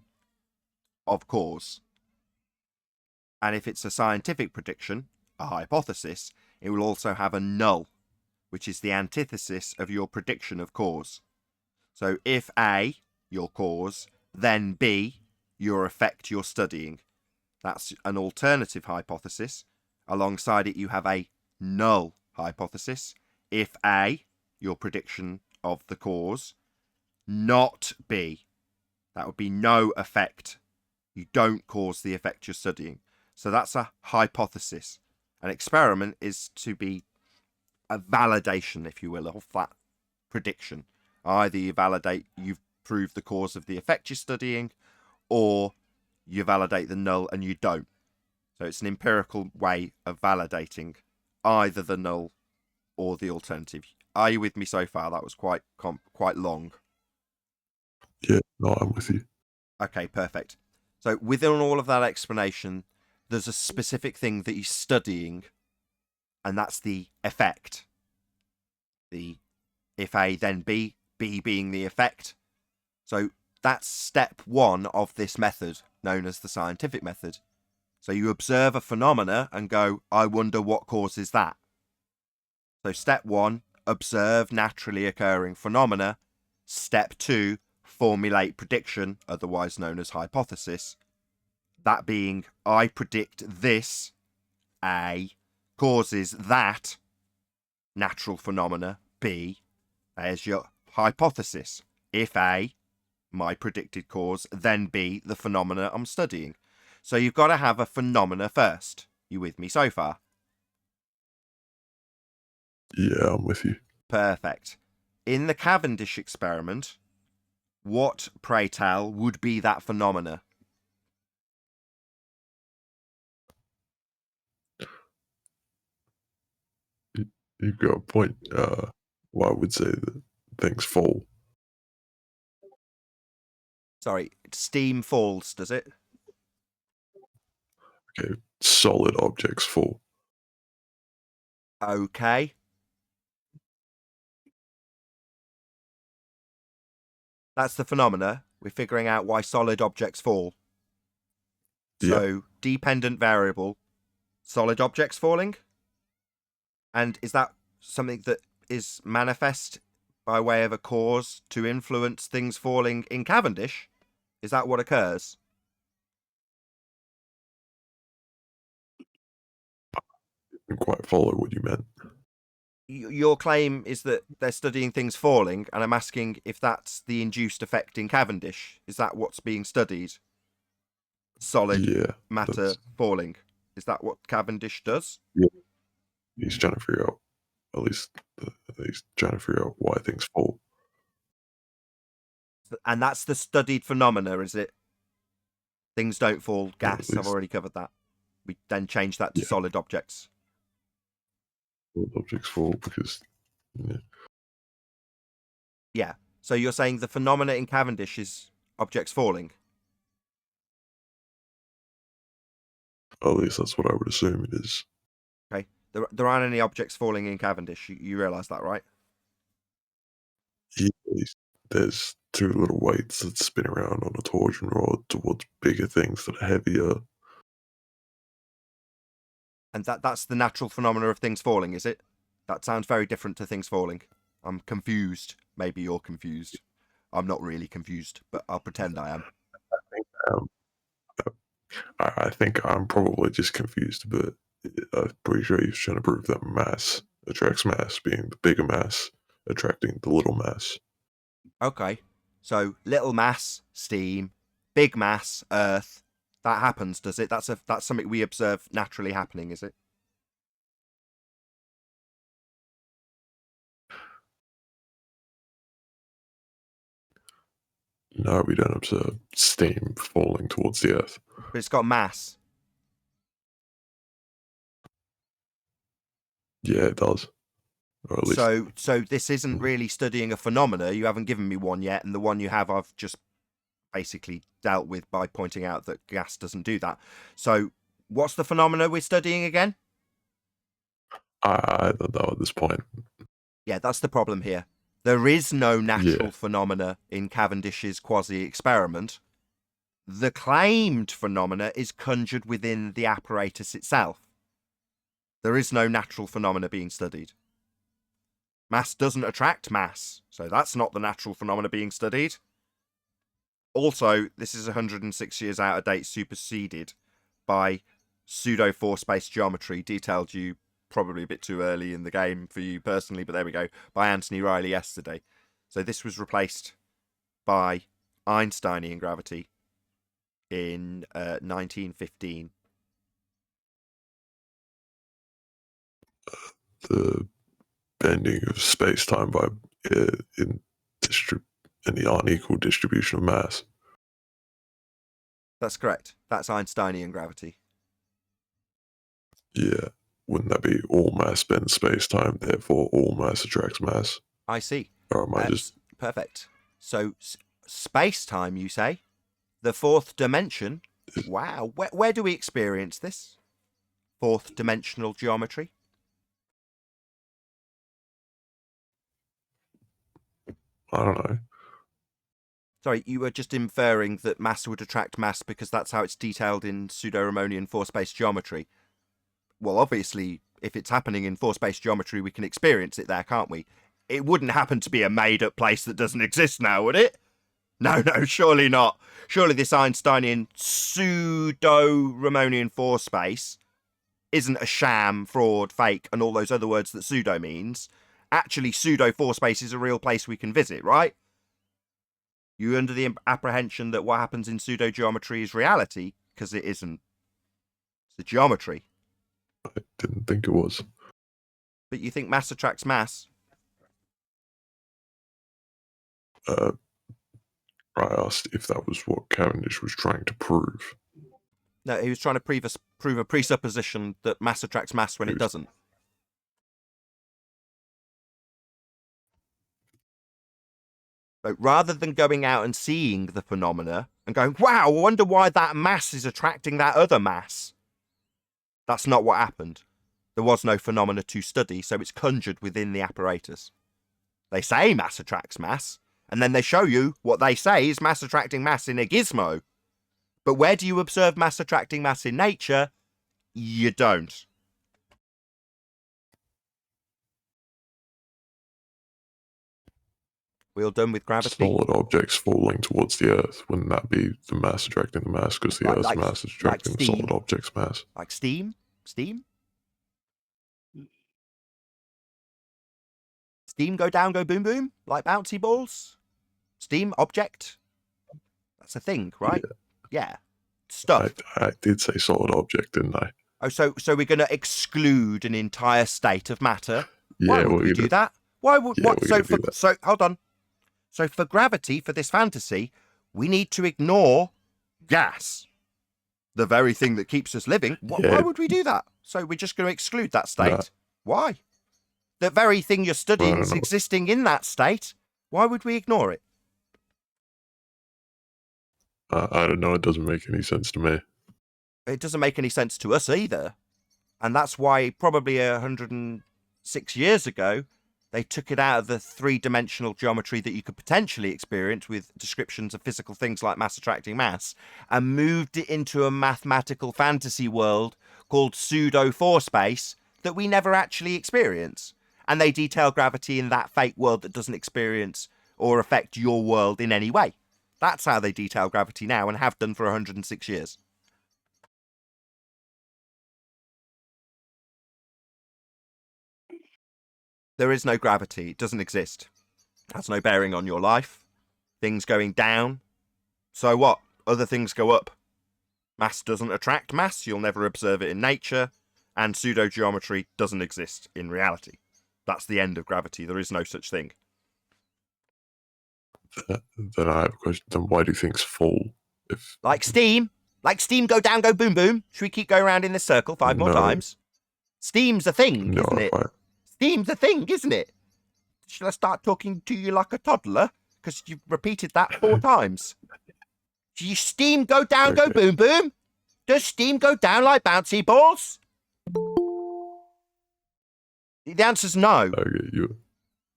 of cause. And if it's a scientific prediction, a hypothesis, it will also have a null, which is the antithesis of your prediction of cause. So if A, your cause, then B, your effect you're studying. That's an alternative hypothesis. Alongside it, you have a null hypothesis. If A, your prediction of the cause, not B, that would be no effect. You don't cause the effect you're studying. So that's a hypothesis. An experiment is to be a validation, if you will, of that prediction. Either you validate, you've proved the cause of the effect you're studying, or you validate the null and you don't. So it's an empirical way of validating either the null or the alternative. Are you with me so far? That was quite long. Yeah, no, I'm with you. Okay, perfect. So within all of that explanation, there's a specific thing that he's studying, and that's the effect. The if A, then B, B being the effect. So that's step one of this method, known as the scientific method. So you observe a phenomena and go, I wonder what causes that. So step one, observe naturally occurring phenomena. Step two, formulate prediction, otherwise known as hypothesis. That being, I predict this, A, causes that natural phenomena, B. There's your hypothesis. If A, my predicted cause, then B, the phenomena I'm studying. So you've got to have a phenomena first. You with me so far? Yeah, I'm with you. Perfect. In the Cavendish experiment, what, pray tell, would be that phenomena? You've got a point. Well, I would say that things fall. Sorry, steam falls, does it? Okay, solid objects fall. Okay. That's the phenomena. We're figuring out why solid objects fall. So, Yeah. dependent variable, solid objects falling? And is that something that is manifest by way of a cause to influence things falling in Cavendish? Is that what occurs? Didn't quite follow what you meant. Your claim is that they're studying things falling, and I'm asking if that's the induced effect in Cavendish. Is that what's being studied? Solid Yeah, matter falling. Is that what Cavendish does? yeah. He's trying to figure out, at least, he's trying to figure out why things fall. And that's the studied phenomena, is it? Things don't fall, Yeah, at gas. I've least. already covered that. We then change that to Yeah. solid objects. Solid objects fall because, yeah. Yeah. So you're saying the phenomena in Cavendish is objects falling? At least that's what I would assume it is. Okay. There aren't any objects falling in Cavendish. You realise that, right? Yeah, there's two little weights that spin around on a torsion rod towards bigger things that are heavier. And that's the natural phenomena of things falling, is it? That sounds very different to things falling. I'm confused. Maybe you're confused. I'm not really confused, but I'll pretend I am. I think I'm probably just confused, but I'm pretty sure he's trying to prove that mass attracts mass, being the bigger mass attracting the little mass. Okay. So little mass, steam, big mass, earth. That happens, does it? That's something we observe naturally happening, is it? No, we don't observe steam falling towards the earth. But it's got mass. Yeah, it does. Or at least, So this isn't really studying a phenomena. You haven't given me one yet, and the one you have, I've just basically dealt with by pointing out that gas doesn't do that. So what's the phenomena we're studying again? I don't know at this point. Yeah, that's the problem here. There is no natural Yeah. phenomena in Cavendish's quasi-experiment. The claimed phenomena is conjured within the apparatus itself. There is no natural phenomena being studied. Mass doesn't attract mass, so that's not the natural phenomena being studied. Also, this is 106 years out of date, superseded by pseudo four-space geometry, detailed you probably a bit too early in the game for you personally, but there we go, by Anthony Riley yesterday. So this was replaced by Einsteinian gravity in 1915. The bending of space-time by in the unequal distribution of mass. That's correct. That's Einsteinian gravity. Yeah. Wouldn't that be all mass bends space-time, therefore all mass attracts mass? I see. Or am I just... Perfect. So space-time, you say? The fourth dimension? Wow. Where do we experience this? Fourth dimensional geometry? I don't know. Sorry, you were just inferring that mass would attract mass because that's how it's detailed in pseudo-Riemannian four-space geometry. Well, obviously, if it's happening in four-space geometry, we can experience it there, can't we? It wouldn't happen to be a made-up place that doesn't exist now, would it? No, surely not. Surely this Einsteinian pseudo-Riemannian four-space isn't a sham, fraud, fake, and all those other words that pseudo means. Actually, pseudo four-space is a real place we can visit, right? You under the apprehension that what happens in pseudo-geometry is reality, because it isn't. It's the geometry. I didn't think it was. But you think mass attracts mass? I asked if that was what Cavendish was trying to prove. No, he was trying to prove a presupposition that mass attracts mass when it doesn't. But rather than going out and seeing the phenomena and going, wow, I wonder why that mass is attracting that other mass. That's not what happened. There was no phenomena to study, so it's conjured within the apparatus. They say mass attracts mass, and then they show you what they say is mass attracting mass in a gizmo. But where do you observe mass attracting mass in nature? You don't. We all done with gravity? Solid objects falling towards the Earth. Wouldn't that be the mass attracting the mass? Because the Earth's mass is attracting the solid object's mass. Like steam? Steam? Steam go down, go boom boom? Like bouncy balls? Steam object? That's a thing, right? Yeah. Stuff. I did say solid object, didn't I? Oh, so we're going to exclude an entire state of matter? Yeah, Why would we do that? Why would what? So hold on. So for gravity, for this fantasy, we need to ignore gas, the very thing that keeps us living. Why would we do that? So we're just going to exclude that state. No. Why? The very thing you're studying is existing in that state. Why would we ignore it? I don't know. It doesn't make any sense to me. It doesn't make any sense to us either. And that's why probably 106 years ago, they took it out of the three-dimensional geometry that you could potentially experience with descriptions of physical things like mass attracting mass and moved it into a mathematical fantasy world called pseudo-four-space that we never actually experience. And they detail gravity in that fake world that doesn't experience or affect your world in any way. That's how they detail gravity now and have done for 106 years. There is no gravity. It doesn't exist. It has no bearing on your life. Things going down. So what? Other things go up. Mass doesn't attract mass. You'll never observe it in nature. And pseudo-geometry doesn't exist in reality. That's the end of gravity. There is no such thing. Then I have a question. Then why do things fall? Like steam. Like steam go down, go boom boom. Should we keep going around in this circle 5 more times? Steam's a thing, isn't it? steam's a thing, isn't it? Shall I start talking to you like a toddler? Because you've repeated that 4 times. Do you steam go down, go boom boom? Does steam go down like bouncy balls? The answer's no. Okay, you.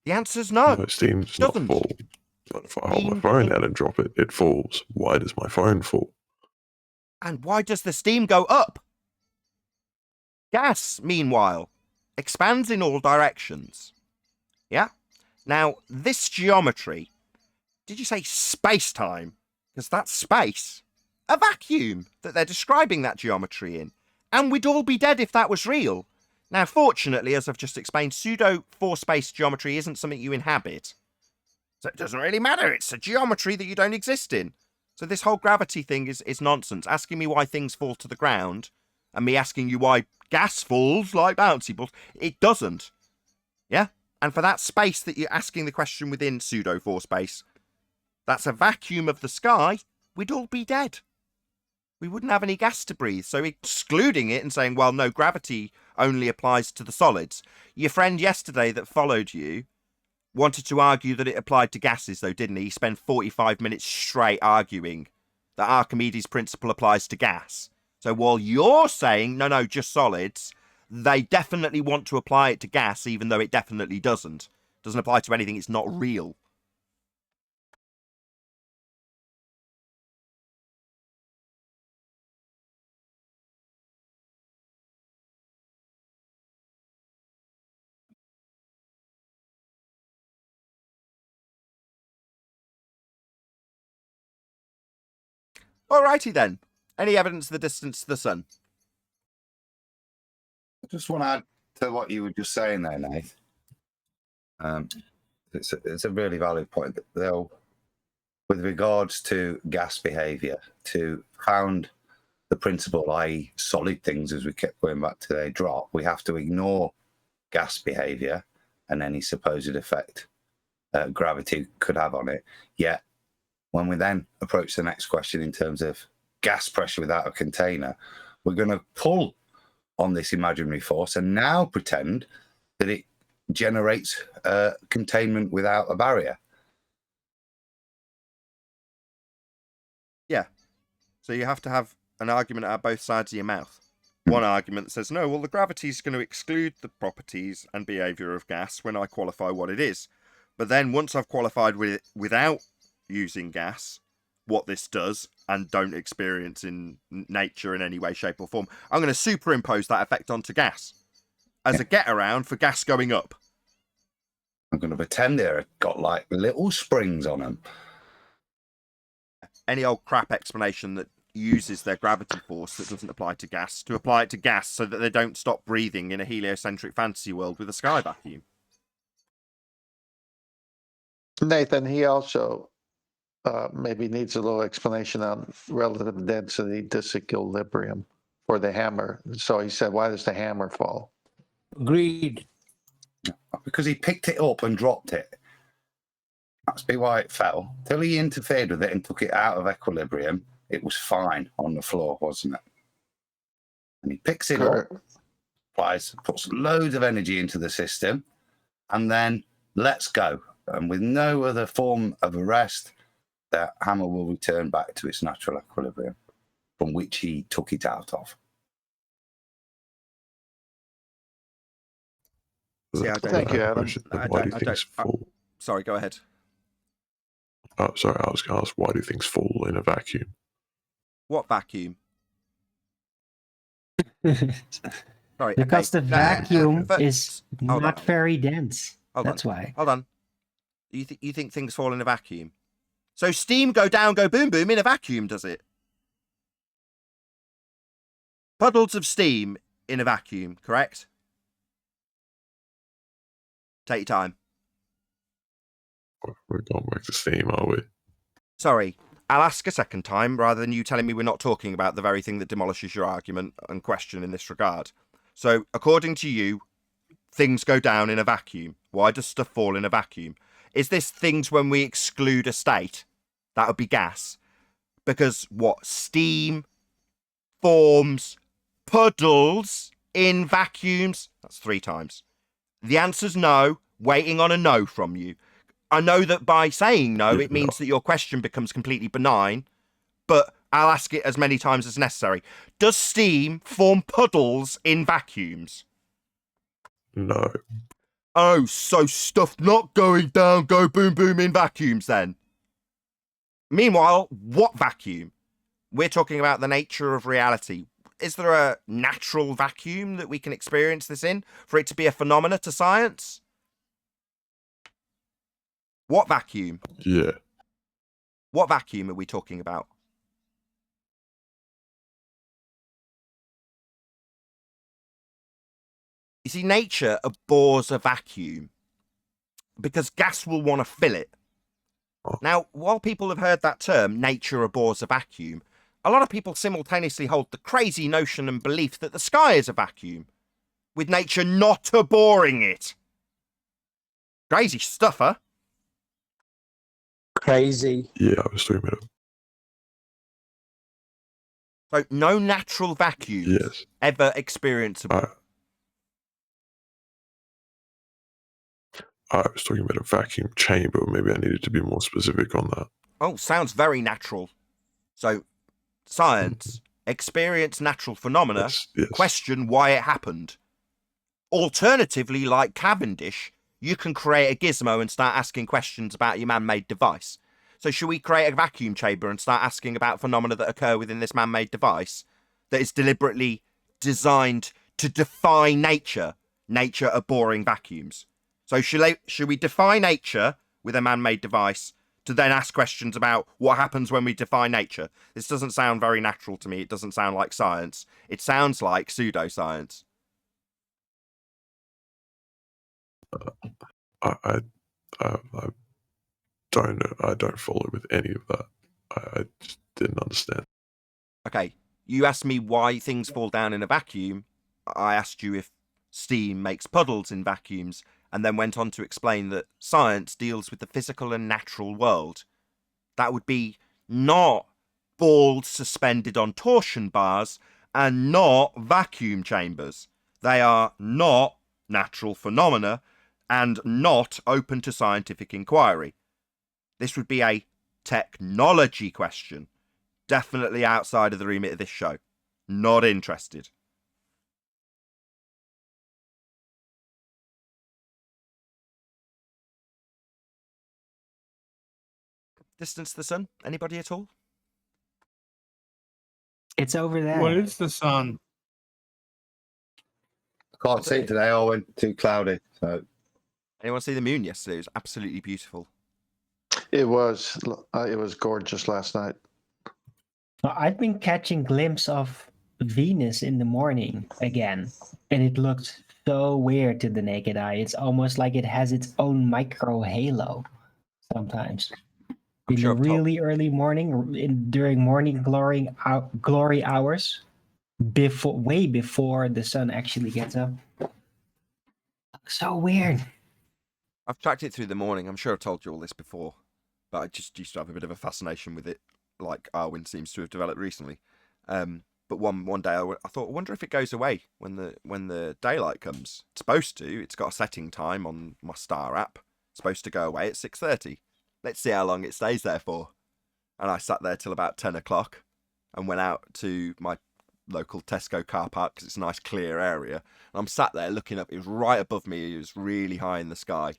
The answer's no. My steam does not Doesn't. fall. But if I hold Steam my phone doesn't- out and drop it, it falls. Why does my phone fall? And why does the steam go up? Gas, meanwhile, expands in all directions. Yeah? Now, this geometry, did you say space-time? Because that's space. A vacuum that they're describing that geometry in. And we'd all be dead if that was real. Now, fortunately, as I've just explained, pseudo-4-space geometry isn't something you inhabit. So it doesn't really matter. It's a geometry that you don't exist in. So this whole gravity thing is nonsense. Asking me why things fall to the ground and me asking you why gas falls like bouncy balls, it doesn't. Yeah? And for that space that you're asking the question within pseudo-4 space, that's a vacuum of the sky, we'd all be dead. We wouldn't have any gas to breathe. So excluding it and saying, well, no, gravity only applies to the solids. Your friend yesterday that followed you wanted to argue that it applied to gases, though, didn't he? He spent 45 minutes straight arguing that Archimedes' principle applies to gas. So while you're saying, no, just solids, they definitely want to apply it to gas, even though it definitely doesn't. Doesn't apply to anything, it's not real. Alrighty then. Any evidence of the distance to the sun? I just want to add to what you were just saying there, Nate. It's a really valid point. They'll, with regards to gas behaviour, to found the principle, i.e. solid things, as we kept going back to their drop, we have to ignore gas behaviour and any supposed effect gravity could have on it. Yet, when we then approach the next question in terms of gas pressure without a container, we're going to pull on this imaginary force and now pretend that it generates containment without a barrier. Yeah. So you have to have an argument at both sides of your mouth. One argument says, no, well, the gravity is going to exclude the properties and behaviour of gas when I qualify what it is. But then once I've qualified with it without using gas, what this does, and don't experience in nature in any way, shape or form, I'm going to superimpose that effect onto gas as a get around for gas going up. I'm going to pretend they've got like little springs on them. Any old crap explanation that uses their gravity force that doesn't apply to gas to apply it to gas so that they don't stop breathing in a heliocentric fantasy world with a sky vacuum. Nathan, he also maybe needs a little explanation on relative density disequilibrium for the hammer. So he said, why does the hammer fall? Agreed. Because he picked it up and dropped it. That's be why it fell. Till he interfered with it and took it out of equilibrium, it was fine on the floor, wasn't it? And he picks it up, puts loads of energy into the system, and then lets go. And with no other form of arrest, the hammer will return back to its natural equilibrium from which he took it out of. See, I don't- Thank you, Adam. Why do things fall? Sorry, go ahead. Oh, sorry, I was going to ask, why do things fall in a vacuum? What vacuum? Sorry, Because the vacuum is hold not on. very dense. Hold That's on. why. Hold on. You think things fall in a vacuum? So steam go down, go boom boom in a vacuum, does it? Puddles of steam in a vacuum, correct? Take your time. We're going back to steam, are we? Sorry, I'll ask a second time rather than you telling me we're not talking about the very thing that demolishes your argument and question in this regard. So, according to you, things go down in a vacuum. Why does stuff fall in a vacuum? Is this things when we exclude a state? That would be gas. Because what? Steam forms puddles in vacuums? That's 3 times. The answer's no, waiting on a no from you. I know that by saying no, it means that your question becomes completely benign, but I'll ask it as many times as necessary. Does steam form puddles in vacuums? No. Oh, so stuff not going down, go boom boom in vacuums then. Meanwhile, what vacuum? We're talking about the nature of reality. Is there a natural vacuum that we can experience this in for it to be a phenomena to science? What vacuum? Yeah. What vacuum are we talking about? You see, nature abhors a vacuum because gas will want to fill it. Now, while people have heard that term, nature abhors a vacuum, a lot of people simultaneously hold the crazy notion and belief that the sky is a vacuum, with nature not abhorring it. Crazy stuff, huh? Crazy. Yeah, I was talking about. So, no natural vacuums Yes. ever experienceable. I was talking about a vacuum chamber. Maybe I needed to be more specific on that. Oh, sounds very natural. So, science, experience natural phenomena, Yes. question why it happened. Alternatively, like Cavendish, you can create a gizmo and start asking questions about your man-made device. So should we create a vacuum chamber and start asking about phenomena that occur within this man-made device that is deliberately designed to defy nature, nature abhorring vacuums? So should we defy nature with a man-made device to then ask questions about what happens when we defy nature? This doesn't sound very natural to me. It doesn't sound like science. It sounds like pseudoscience. I don't know. I don't follow with any of that. I just didn't understand. Okay, you asked me why things fall down in a vacuum. I asked you if steam makes puddles in vacuums, and then went on to explain that science deals with the physical and natural world. That would be not balls suspended on torsion bars and not vacuum chambers. They are not natural phenomena and not open to scientific inquiry. This would be a technology question. Definitely outside of the remit of this show. Not interested. Distance to the sun? Anybody at all? It's over there. What is the sun? I can't see it today. I went too cloudy. So Anyone see the moon yesterday? It was absolutely beautiful. It was gorgeous last night. I've been catching glimpses of Venus in the morning again, and it looks so weird to the naked eye. It's almost like it has its own micro halo sometimes. I'm In sure the I've told- really early morning, during morning glory hours, way before the sun actually gets up. So weird. I've tracked it through the morning. I'm sure I've told you all this before, but I just used to have a bit of a fascination with it, like Arwen seems to have developed recently. But one day I thought, I wonder if it goes away when the daylight comes. It's supposed to. It's got a setting time on my star app. It's supposed to go away at 6:30. Let's see how long it stays there for. And I sat there till about 10 o'clock and went out to my local Tesco car park because it's a nice clear area. And I'm sat there looking up. It was right above me. It was really high in the sky.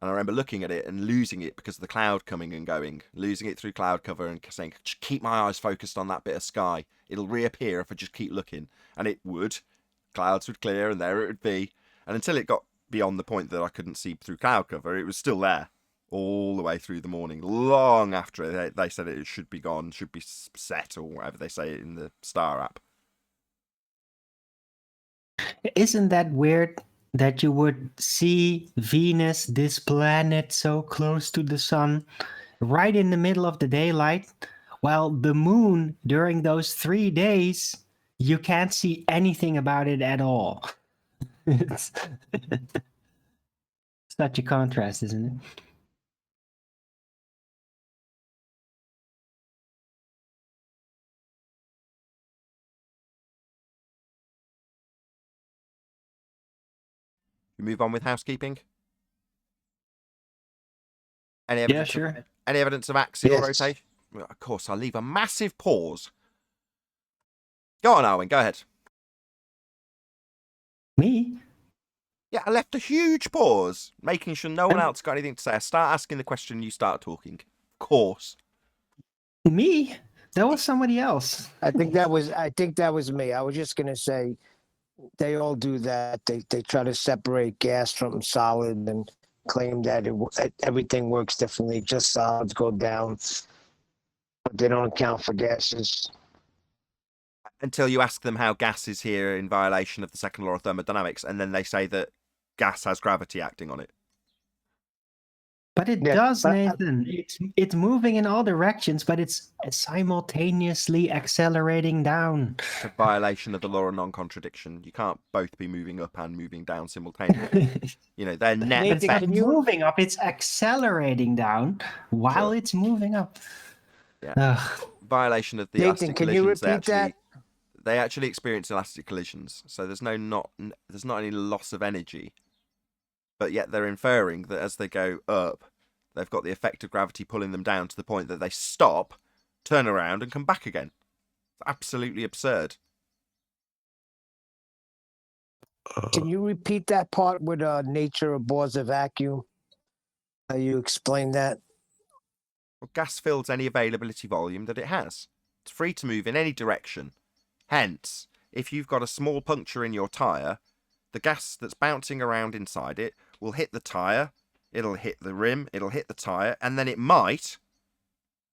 And I remember looking at it and losing it because of the cloud coming and going, losing it through cloud cover and saying, just keep my eyes focused on that bit of sky. It'll reappear if I just keep looking. And it would. Clouds would clear and there it would be. And until it got beyond the point that I couldn't see through cloud cover, it was still there all the way through the morning, long after they said it should be gone, should be set, or whatever they say in the star app. Isn't that weird that you would see Venus, this planet so close to the sun, right in the middle of the daylight, while the moon during those 3 days, you can't see anything about it at all? It's such a contrast, isn't it? We move on with housekeeping. Any Yeah, evidence? sure. Any evidence of axial Yes. rotation? Well, of course, I'll leave a massive pause. Go on, Arwen. Go ahead. Me? Yeah, I left a huge pause, making sure no one Um, else got anything to say. I start asking the question, you start talking. Of course. Me? That was somebody else. I think that was me. I was just gonna say they all do that. They try to separate gas from solid and claim that everything works differently. Just solids go down, but they don't account for gases. Until you ask them how gas is here in violation of the second law of thermodynamics, and then they say that gas has gravity acting on it. But it Yeah, does, but Nathan. It's moving in all directions, but it's simultaneously accelerating down. It's a violation of the law of non-contradiction. You can't both be moving up and moving down simultaneously. You know, they're net Nathan, It's not can effects. you- moving up, it's accelerating down while Sure. it's moving up. Yeah. Ugh. Violation of the Nathan, elastic can you collisions. repeat that? They actually experience elastic collisions, so there's not any loss of energy. But yet they're inferring that as they go up, they've got the effect of gravity pulling them down to the point that they stop, turn around, and come back again. It's absolutely absurd. Can you repeat that part with nature abhors a vacuum? How you explain that? Well, gas fills any availability volume that it has. It's free to move in any direction. Hence, if you've got a small puncture in your tyre, the gas that's bouncing around inside it will hit the tyre, it'll hit the rim, it'll hit the tyre, and then it might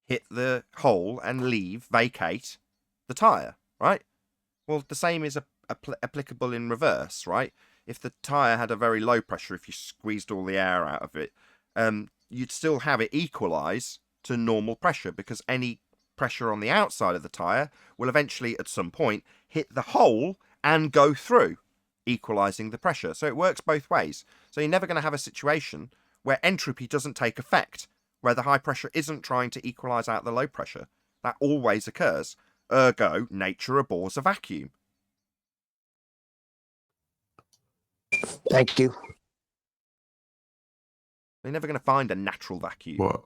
hit the hole and vacate the tyre, right? Well, the same is applicable in reverse, right? If the tyre had a very low pressure, if you squeezed all the air out of it, you'd still have it equalise to normal pressure, because any pressure on the outside of the tyre will eventually, at some point, hit the hole and go through, equalising the pressure. So it works both ways. So you're never going to have a situation where entropy doesn't take effect, where the high pressure isn't trying to equalise out the low pressure. That always occurs. Ergo, nature abhors a vacuum. Thank you. You're never going to find a natural vacuum. What?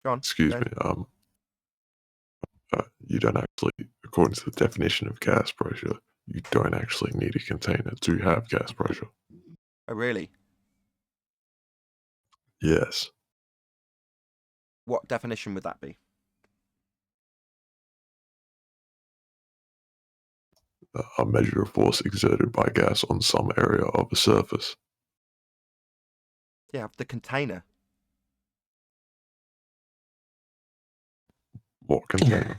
Go on. Excuse go me. You don't actually, according to the definition of gas pressure, you don't actually need a container to have gas pressure. Oh, really? Yes. What definition would that be? A measure of force exerted by gas on some area of a surface. Yeah, the container. What container?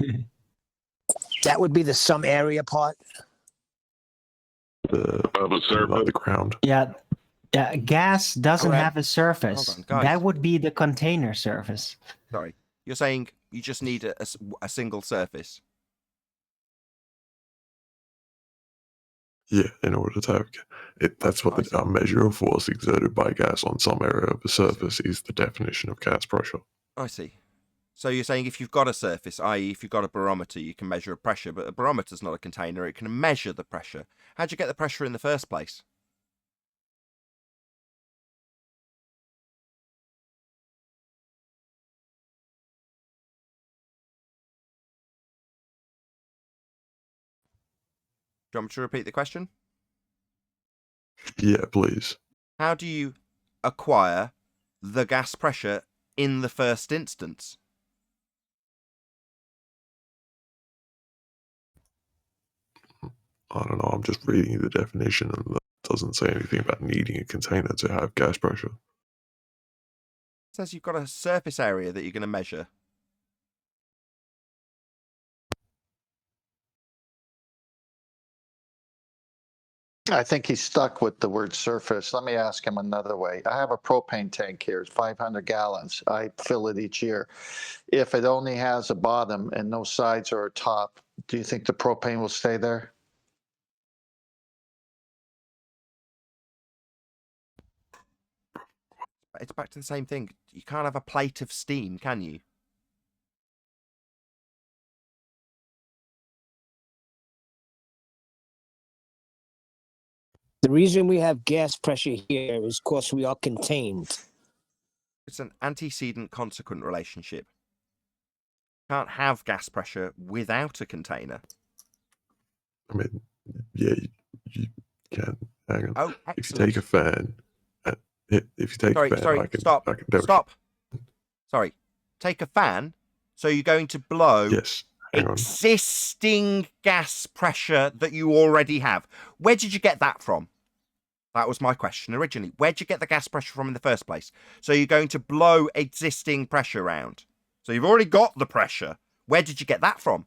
That would be the some area part. Like the ground. Yeah, gas doesn't Correct. have a surface. Hold on, guys. That would be the container surface. Sorry. You're saying you just need a single surface. Yeah, in order to have it, that's what a measure of force exerted by gas on some area of a surface is the definition of gas pressure. I see. So you're saying if you've got a surface, i.e. if you've got a barometer, you can measure a pressure, but a barometer's not a container, it can measure the pressure. How'd you get the pressure in the first place? Do you want me to repeat the question? Yeah, please. How do you acquire the gas pressure in the first instance? I don't know, I'm just reading you the definition and that doesn't say anything about needing a container to have gas pressure. It says you've got a surface area that you're going to measure. I think he's stuck with the word surface. Let me ask him another way. I have a propane tank here. It's 500 gallons. I fill it each year. If it only has a bottom and no sides or a top, do you think the propane will stay there? It's back to the same thing. You can't have a plate of steam, can you? The reason we have gas pressure here is because we are contained. It's an antecedent consequent relationship. Can't have gas pressure without a container. I mean, yeah, you can. Hang on. Oh, If you excellent. take a fan, if you take a fan, Stop. I can Stop. Sorry. Take a fan. So you're going to blow Yes. Hang on. existing gas pressure that you already have. Where did you get that from? That was my question originally. Where did you get the gas pressure from in the first place? So you're going to blow existing pressure around. So you've already got the pressure. Where did you get that from?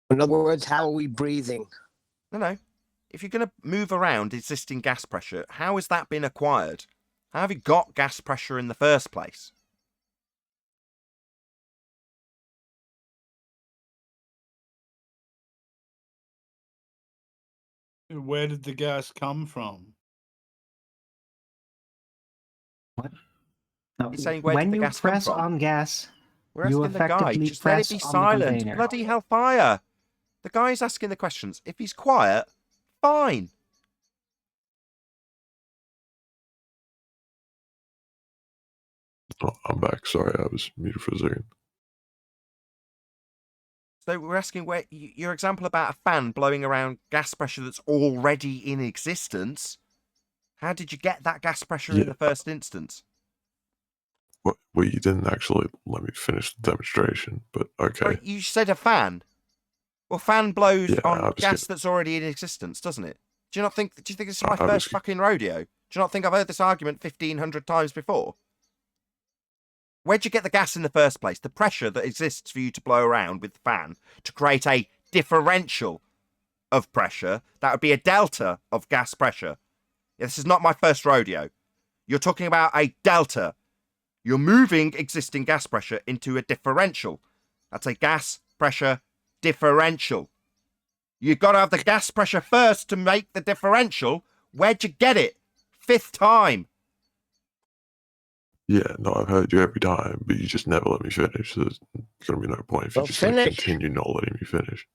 In other words, how are we breathing? No. If you're going to move around existing gas pressure, how has that been acquired? How have you got gas pressure in the first place? Where did the gas come from? What? No, He's saying, where when did the you gas come press from? on gas, We're you asking the guy. effectively Just let it press be on the silent. container. Bloody hellfire. The guy's asking the questions. If he's quiet, fine. Oh, I'm back. Sorry, I was muted for a second. So we're asking where your example about a fan blowing around gas pressure that's already in existence. How did you get that gas pressure in the first instance? Well, you didn't actually let me finish the demonstration, but okay. Sorry, you said a fan. Well, fan blows Yeah, on gas that's already in existence, doesn't it? Do you think this is my first fucking rodeo? Do you not think I've heard this argument 1,500 times before? Where'd you get the gas in the first place? The pressure that exists for you to blow around with the fan to create a differential of pressure, that would be a delta of gas pressure. Yeah, this is not my first rodeo. You're talking about a delta. You're moving existing gas pressure into a differential. That's a gas pressure differential. You've got to have the gas pressure first to make the differential. Where'd you get it? 5th time. Yeah, no, I've heard you every time, but you just never let me finish. So there's going to be no point if you Well, just finish. continue not letting me finish.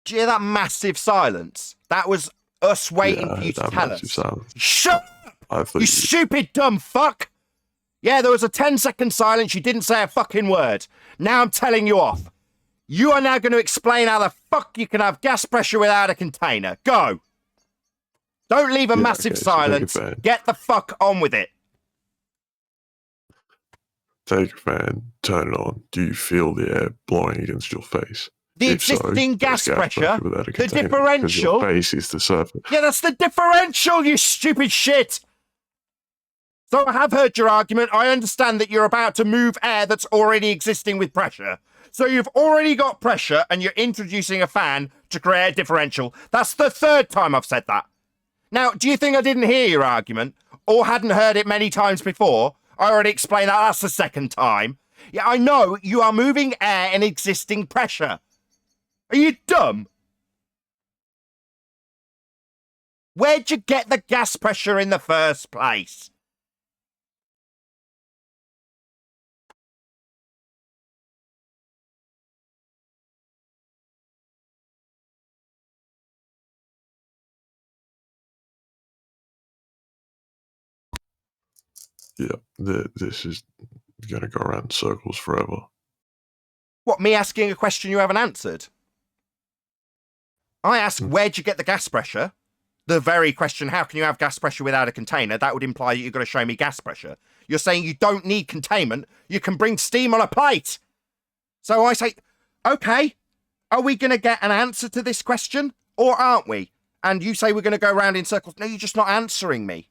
Do you hear that massive silence? That was us waiting for you to tell us. Silence. Shut up! I You stupid dumb fuck! Yeah, there was a 10-second silence. You didn't say a fucking word. Now I'm telling you off. You are now going to explain how the fuck you can have gas pressure without a container. Go! Don't leave a massive silence. Get the fuck on with it. Take a fan, turn it on. Do you feel the air blowing against your face? The If so, existing there's gas pressure, without a the container, 'cause differential. Your face is the surface. Yeah, that's the differential, you stupid shit. So I have heard your argument. I understand that you're about to move air that's already existing with pressure. So you've already got pressure and you're introducing a fan to create a differential. That's the 3rd time I've said that. Now, do you think I didn't hear your argument or hadn't heard it many times before? I already explained that. That's the 2nd time. Yeah, I know you are moving air in existing pressure. Are you dumb? Where'd you get the gas pressure in the first place? Yeah, this is going to go around in circles forever. What, me asking a question you haven't answered? I ask, where'd you get the gas pressure? The very question, how can you have gas pressure without a container? That would imply that you've got to show me gas pressure. You're saying you don't need containment. You can bring steam on a plate. So I say, okay, are we going to get an answer to this question or aren't we? And you say we're going to go around in circles. No, you're just not answering me.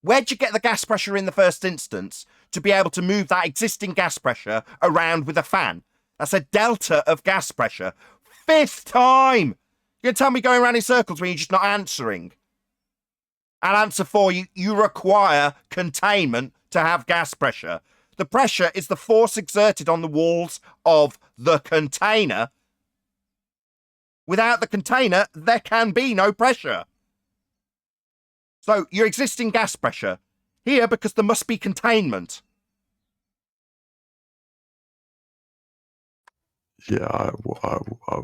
Where'd you get the gas pressure in the first instance to be able to move that existing gas pressure around with a fan? That's a delta of gas pressure. 5th time! You're going to tell me going around in circles when you're just not answering? And answer 4, you require containment to have gas pressure. The pressure is the force exerted on the walls of the container. Without the container, there can be no pressure. So your existing gas pressure here, because there must be containment. Yeah, I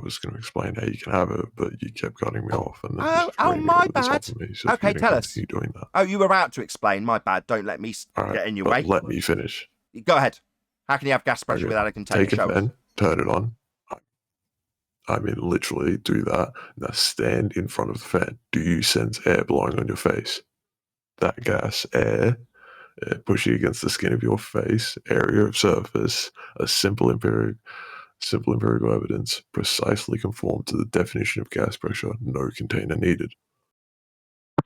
was going to explain how you can have it, but you kept cutting me off and then just Oh, raining my over the top bad. of me. So Okay, you didn't tell us. continue doing that. Oh, you were about to explain. My bad. Don't let me All right, get in your but way. let me finish. Go ahead. How can you have gas pressure Okay, without a container? take a Show us. pen, turn it on. I mean, literally do that. Now stand in front of the fan. Do you sense air blowing on your face? That gas, air, pushing against the skin of your face, area of surface, a simple empirical evidence, precisely conform to the definition of gas pressure, no container needed.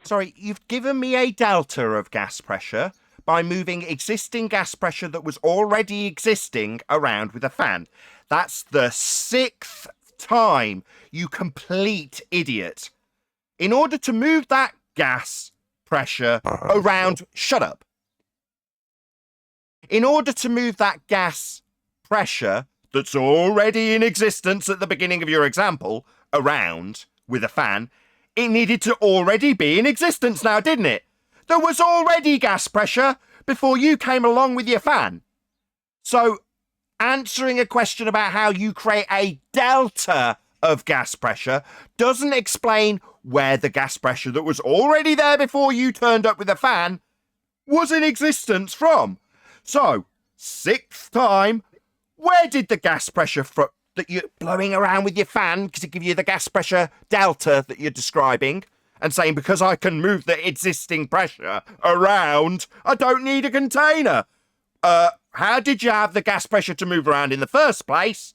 Sorry, you've given me a delta of gas pressure by moving existing gas pressure that was already existing around with a fan. That's the 6th time, you complete idiot. In order to move that gas pressure around... Shut up. In order to move that gas pressure that's already in existence at the beginning of your example around with a fan, it needed to already be in existence now, didn't it? There was already gas pressure before you came along with your fan. So, answering a question about how you create a delta of gas pressure doesn't explain where the gas pressure that was already there before you turned up with a fan was in existence from. So, 6th time, where did the gas pressure that you're blowing around with your fan to give you the gas pressure delta that you're describing and saying because I can move the existing pressure around, I don't need a container? How did you have the gas pressure to move around in the first place?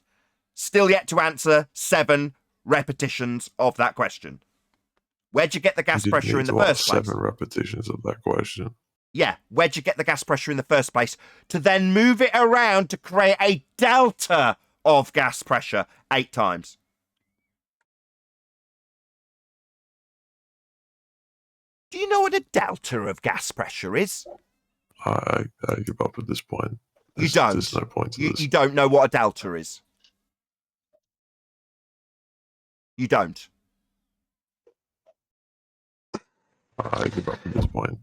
Still yet to answer 7 repetitions of that question. Where'd you get the gas pressure in the first place? 7 repetitions of that question. Yeah, where'd you get the gas pressure in the first place to then move it around to create a delta of gas pressure 8 times? Do you know what a delta of gas pressure is? I give up at this point. You don't. There's no point to this. You don't know what a delta is. You don't. I give up at this point.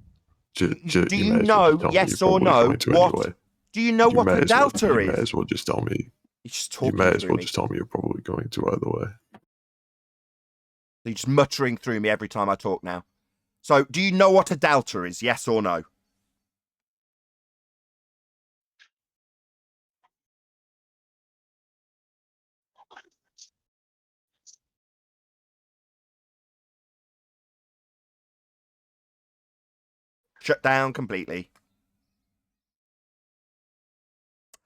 Do you know, yes or no, what? Do you know what a delta is? You may as well just tell me. You may as well just tell me you're probably going to either way. You're just muttering through me every time I talk now. So, do you know what a delta is, yes or no? Shut down completely.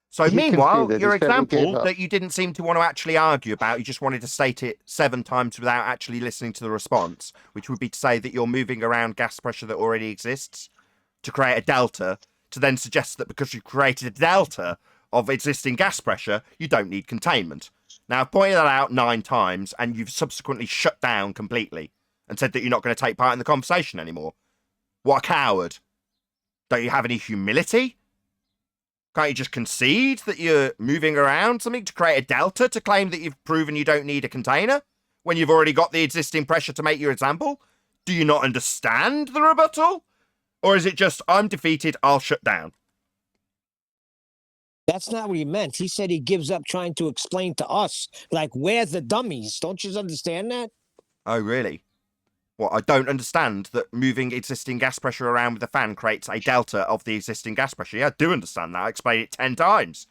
So meanwhile, your example that you didn't seem to want to actually argue about, you just wanted to state it 7 times without actually listening to the response, which would be to say that you're moving around gas pressure that already exists to create a delta, to then suggest that because you've created a delta of existing gas pressure, you don't need containment. Now, I've pointed that out 9 times, and you've subsequently shut down completely and said that you're not going to take part in the conversation anymore. What a coward. Don't you have any humility? Can't you just concede that you're moving around something to create a delta to claim that you've proven you don't need a container when you've already got the existing pressure to make your example? Do you not understand the rebuttal? Or is it just, I'm defeated, I'll shut down? That's not what he meant. He said he gives up trying to explain to us, like, we're the dummies. Don't you understand that? Oh, really? Well, I don't understand that moving existing gas pressure around with a fan creates a delta of the existing gas pressure. Yeah, I do understand that. I explained it 10 times.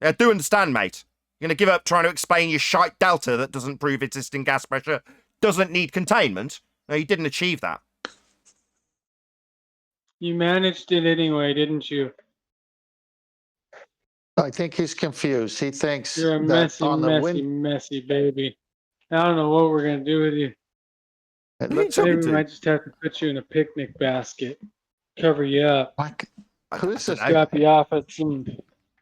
Yeah, I do understand, mate. You're going to give up trying to explain your shite delta that doesn't prove existing gas pressure doesn't need containment? No, you didn't achieve that. You managed it anyway, didn't you? I think he's confused. He thinks You're a that on the messy baby. I don't know what we're going to do with you. Maybe we might just have to put you in a picnic basket, cover you up, who is this? drop you off at some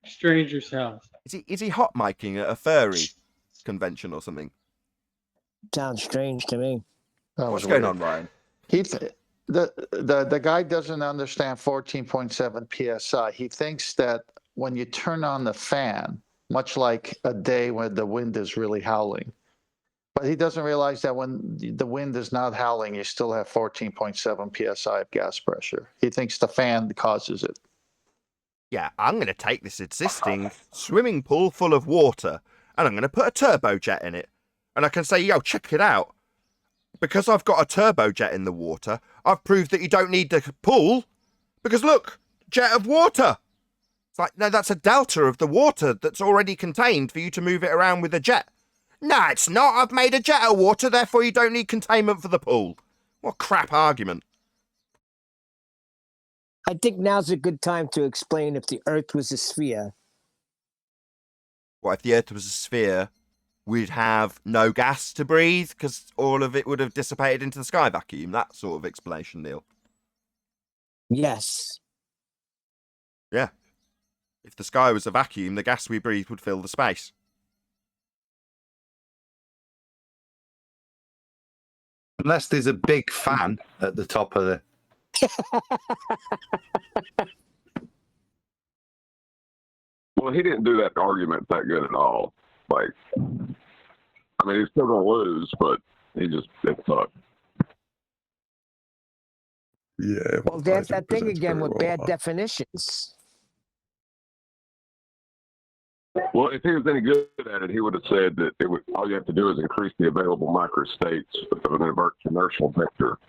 stranger's house. Is he hot micing at a furry convention or something? Sounds strange to me. What's going on, Ryan? the guy doesn't understand 14.7 psi. He thinks that when you turn on the fan, much like a day when the wind is really howling, but he doesn't realize that when the wind is not howling, you still have 14.7 psi of gas pressure. He thinks the fan causes it. Yeah, I'm going to take this existing swimming pool full of water and I'm going to put a turbojet in it. And I can say, yo, check it out. Because I've got a turbojet in the water, I've proved that you don't need the pool. Because look, jet of water. It's like, no, that's a delta of the water that's already contained for you to move it around with a jet. No, it's not. I've made a jet of water, therefore you don't need containment for the pool. What crap argument. I think now's a good time to explain if the Earth was a sphere. What if the Earth was a sphere? We'd have no gas to breathe because all of it would have dissipated into the sky vacuum. That sort of explanation, Neil. Yes. Yeah. If the sky was a vacuum, the gas we breathe would fill the space. Unless there's a big fan at the top of the... Well, he didn't do that argument that good at all. Like, I mean, he's still going to lose, but it sucked. Yeah. Well, there's I that thing presents again very with well. bad definitions. Well, if he was any good at it, he would have said that all you have to do is increase the available microstates of an inertial vector.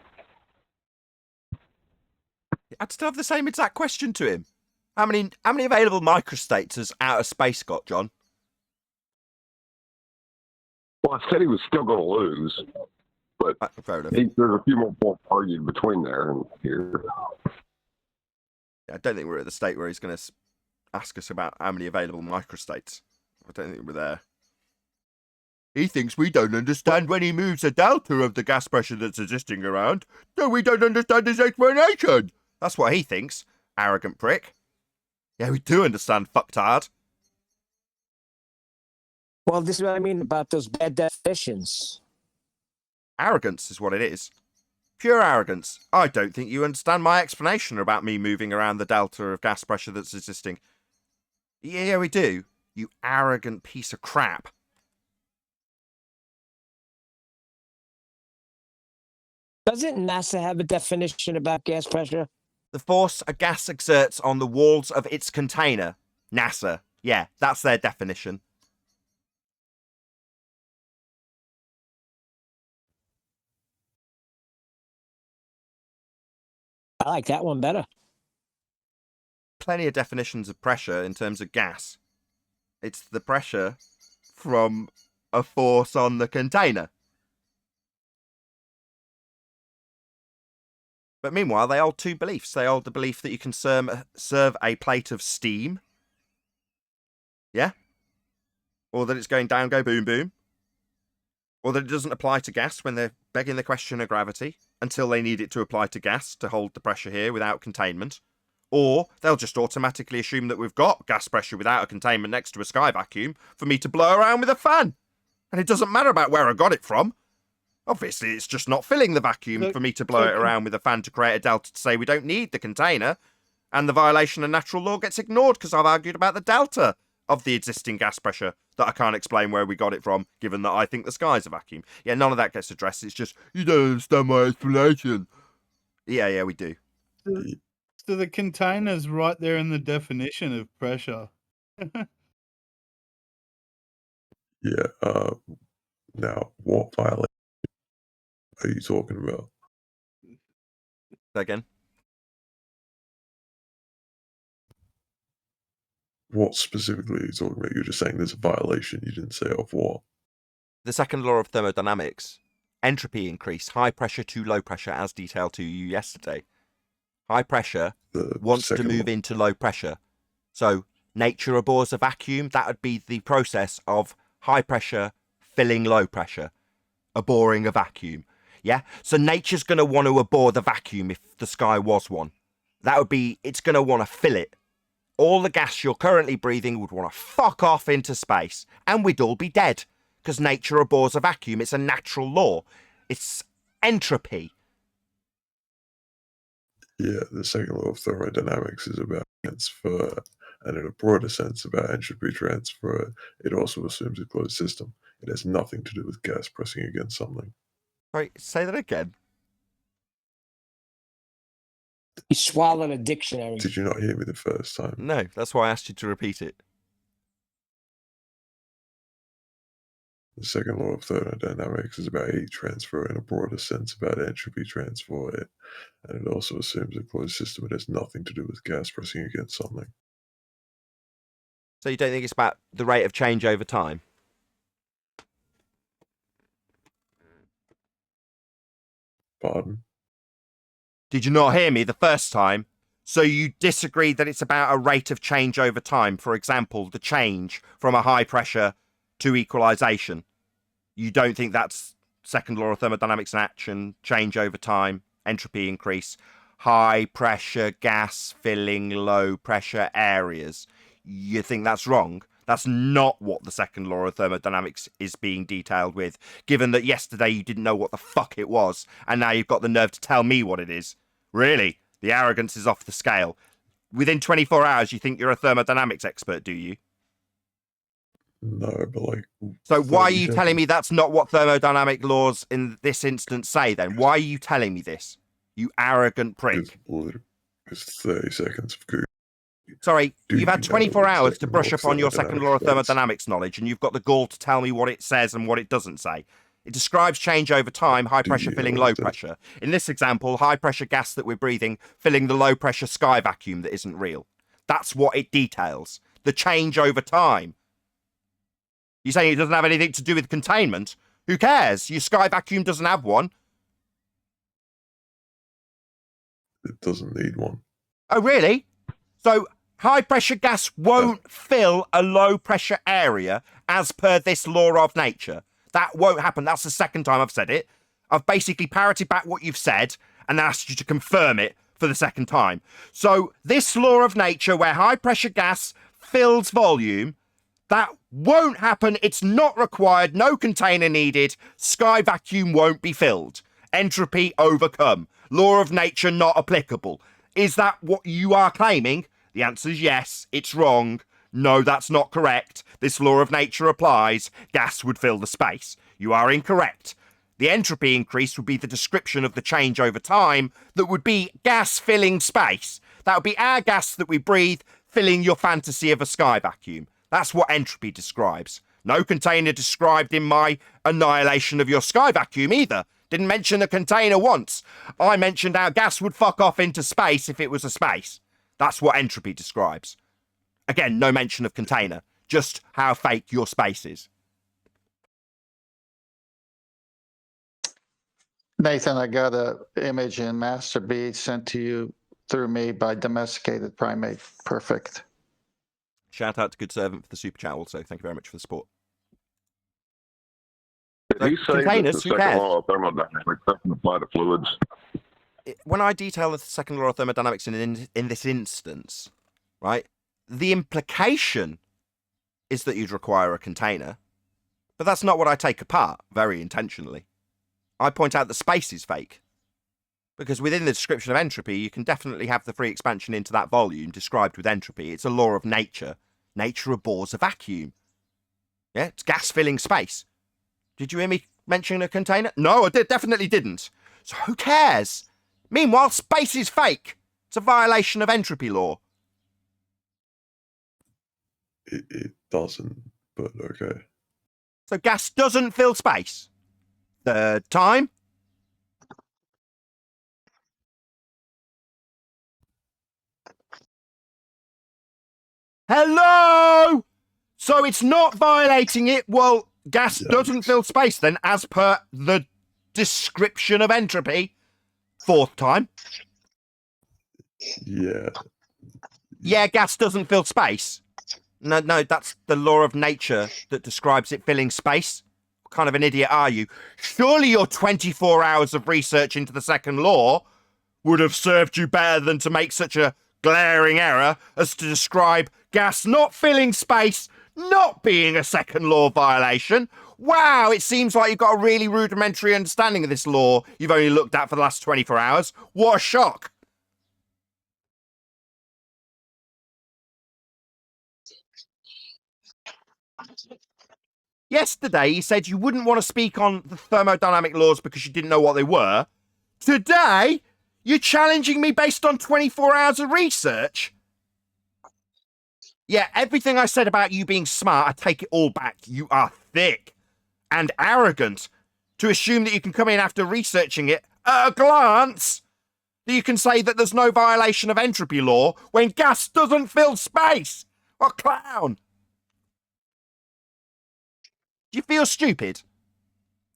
I'd still have the same exact question to him. How many available microstates has outer space got, John? Well, I said he was still going to lose, but Fair enough. there's a few more points argued between there and here. I don't think we're at the state where he's going to ask us about how many available microstates. I don't think we're there. He thinks we don't understand when he moves a delta of the gas pressure that's existing around, so we don't understand his explanation. That's what he thinks, arrogant prick. Yeah, we do understand, fucktard. Well, this is what I mean about those bad definitions. Arrogance is what it is. Pure arrogance. I don't think you understand my explanation about me moving around the delta of gas pressure that's existing. Yeah, we do. You arrogant piece of crap. Doesn't NASA have a definition about gas pressure? The force a gas exerts on the walls of its container. NASA. Yeah, that's their definition. I like that one better. Plenty of definitions of pressure in terms of gas. It's the pressure from a force on the container. But meanwhile, they hold two beliefs. They hold the belief that you can serve a plate of steam. Yeah? Or that it's going down, go boom, boom. Or that it doesn't apply to gas when they're begging the question of gravity until they need it to apply to gas to hold the pressure here without containment. Or they'll just automatically assume that we've got gas pressure without a containment next to a sky vacuum for me to blow around with a fan. And it doesn't matter about where I got it from. Obviously, it's just not filling the vacuum for me to blow it around with a fan to create a delta to say we don't need the container. And the violation of natural law gets ignored because I've argued about the delta of the existing gas pressure that I can't explain where we got it from, given that I think the sky's a vacuum. Yeah, none of that gets addressed. It's just, you don't understand my explanation. Yeah, we do. So the container's right there in the definition of pressure. Yeah. Now, what violation are you talking about? Again? What specifically are you talking about? You're just saying there's a violation. You didn't say of what. The second law of thermodynamics. Entropy increase, high pressure to low pressure, as detailed to you yesterday. High pressure wants to move into low pressure. So nature abhors a vacuum. That would be the process of high pressure filling low pressure, abhorring a vacuum. Yeah? So nature's going to want to abhor the vacuum if the sky was one. That would be, it's going to want to fill it. All the gas you're currently breathing would want to fuck off into space, and we'd all be dead, because nature abhors a vacuum. It's a natural law. It's entropy. Yeah, the second law of thermodynamics is about transfer, and in a broader sense, about entropy transfer. It also assumes a closed system. It has nothing to do with gas pressing against something. Right, say that again. He swallowed a dictionary. Did you not hear me the first time? No, that's why I asked you to repeat it. The second law of thermodynamics is about heat transfer in a broader sense, about entropy transfer, and it also assumes a closed system. It has nothing to do with gas pressing against something. So you don't think it's about the rate of change over time? Pardon? Did you not hear me the first time? So you disagree that it's about a rate of change over time. For example, the change from a high pressure to equalization. You don't think that's second law of thermodynamics in action, change over time, entropy increase, high pressure gas filling low pressure areas. You think that's wrong? That's not what the second law of thermodynamics is being detailed with, given that yesterday you didn't know what the fuck it was, and now you've got the nerve to tell me what it is. Really? The arrogance is off the scale. Within 24 hours, you think you're a thermodynamics expert, do you? No, but like... So why are you 30 telling me that's not what thermodynamic laws in this instance say then? Why are you telling me this? You arrogant prick. It's 30 seconds of Google. Sorry, Do you've had you 24 know hours to second brush law up on your second law of thermodynamics thermodynamics knowledge, and you've got the gall to tell me what it says and what it doesn't say. It describes change over time, high Do pressure you filling know low what that- pressure. In this example, high pressure gas that we're breathing filling the low pressure sky vacuum that isn't real. That's what it details. The change over time. You're saying it doesn't have anything to do with containment? Who cares? Your sky vacuum doesn't have one. It doesn't need one. Oh, really? So high pressure gas won't fill a low pressure area as per this law of nature. That won't happen. That's the second time I've said it. I've basically parroted back what you've said and asked you to confirm it for the second time. So this law of nature where high pressure gas fills volume, that won't happen. It's not required. No container needed. Sky vacuum won't be filled. Entropy overcome. Law of nature not applicable. Is that what you are claiming? The answer is yes. It's wrong. No, that's not correct. This law of nature applies. Gas would fill the space. You are incorrect. The entropy increase would be the description of the change over time that would be gas filling space. That would be our gas that we breathe filling your fantasy of a sky vacuum. That's what entropy describes. No container described in my annihilation of your sky vacuum either. Didn't mention a container once. I mentioned how gas would fuck off into space if it was a space. That's what entropy describes. Again, no mention of container. Just how fake your space is. Nathan, I got a image in Master B sent to you through me by Domesticated Primate. Perfect. Shout out to Good Servant for the super chat also. Thank you very much for the support. Did he say that the containers, who second cares? law of thermodynamics doesn't apply to fluids? When I detail the second law of thermodynamics in this instance, right, the implication is that you'd require a container, but that's not what I take apart very intentionally. I point out that space is fake, because within the description of entropy, you can definitely have the free expansion into that volume described with entropy. It's a law of nature. Nature abhors a vacuum. Yeah, it's gas filling space. Did you hear me mention a container? No, I definitely didn't. So who cares? Meanwhile, space is fake. It's a violation of entropy law. It doesn't, but okay. So gas doesn't fill space. Third time. Hello! So it's not violating it. Well, gas doesn't fill space then, as per the description of entropy. Fourth time. Yeah. Yeah, gas doesn't fill space. No, that's the law of nature that describes it filling space. What kind of an idiot are you? Surely your 24 hours of research into the second law would have served you better than to make such a glaring error as to describe gas not filling space not being a second law violation. Wow, it seems like you've got a really rudimentary understanding of this law you've only looked at for the last 24 hours. What a shock. Yesterday, you said you wouldn't want to speak on the thermodynamic laws because you didn't know what they were. Today, you're challenging me based on 24 hours of research. Yeah, everything I said about you being smart, I take it all back. You are thick and arrogant to assume that you can come in after researching it at a glance, that you can say that there's no violation of entropy law when gas doesn't fill space. What clown? Do you feel stupid?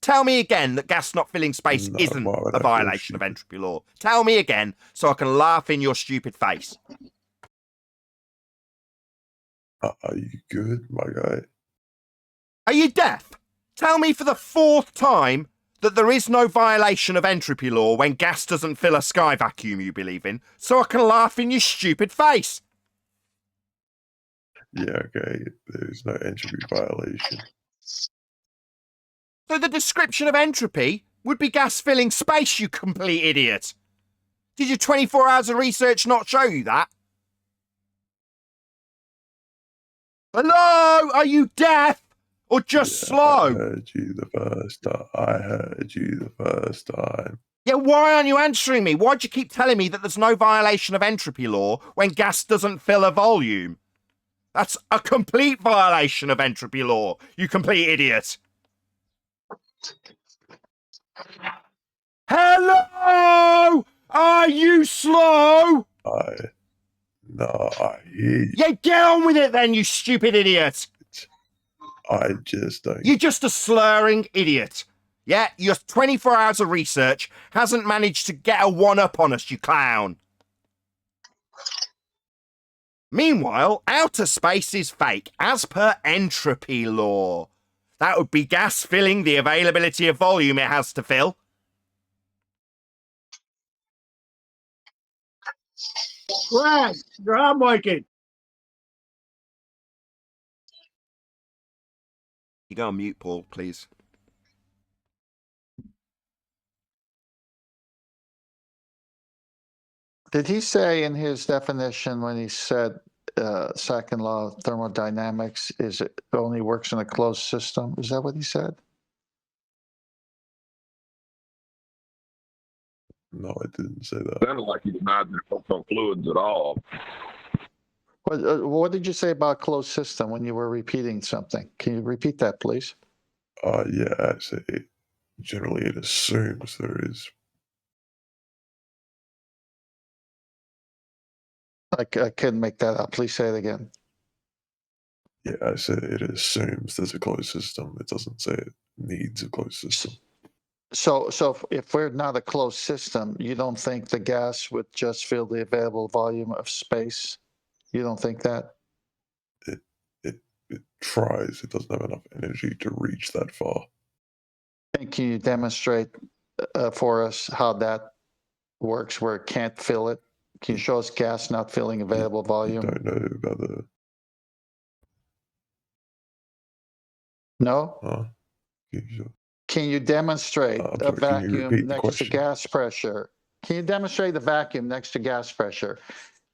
Tell me again that gas not filling space No, isn't why would a I feel violation of stupid? entropy law. Tell me again so I can laugh in your stupid face. Are you good, my guy? Are you deaf? Tell me for the 4th time that there is no violation of entropy law when gas doesn't fill a sky vacuum you believe in, so I can laugh in your stupid face. Yeah, okay. There's no entropy violation. So the description of entropy would be gas filling space, you complete idiot. Did your 24 hours of research not show you that? Hello? Are you deaf? Or just I slow? heard you the first time. I heard you the first time. Yeah, why aren't you answering me? Why'd you keep telling me that there's no violation of entropy law when gas doesn't fill a volume? That's a complete violation of entropy law, you complete idiot. Hello? Are you slow? I hear you. Yeah, get on with it then, you stupid idiot. I just don't. You're just a slurring idiot. Yeah, your 24 hours of research hasn't managed to get a one-up on us, you clown. Meanwhile, outer space is fake, as per entropy law. That would be gas filling the availability of volume it has to fill. Right, your arm working. You go on mute, Paul, please. Did he say in his definition when he said second law of thermodynamics is it only works in a closed system? Is that what he said? No, I didn't say that. Sounded like he denied there was no fluids at all. What did you say about closed system when you were repeating something? Can you repeat that, please? Yeah, I say generally it assumes there is. I couldn't make that up. Please say it again. Yeah, I said it assumes there's a closed system. It doesn't say it needs a closed system. So if we're not a closed system, you don't think the gas would just fill the available volume of space? You don't think that? It tries. It doesn't have enough energy to reach that far. And can you demonstrate for us how that works where it can't fill it? Can you show us gas not filling available volume? I don't know about the. No? Can you demonstrate a sorry, can you repeat vacuum the next to question? gas pressure? Can you demonstrate a vacuum next to gas pressure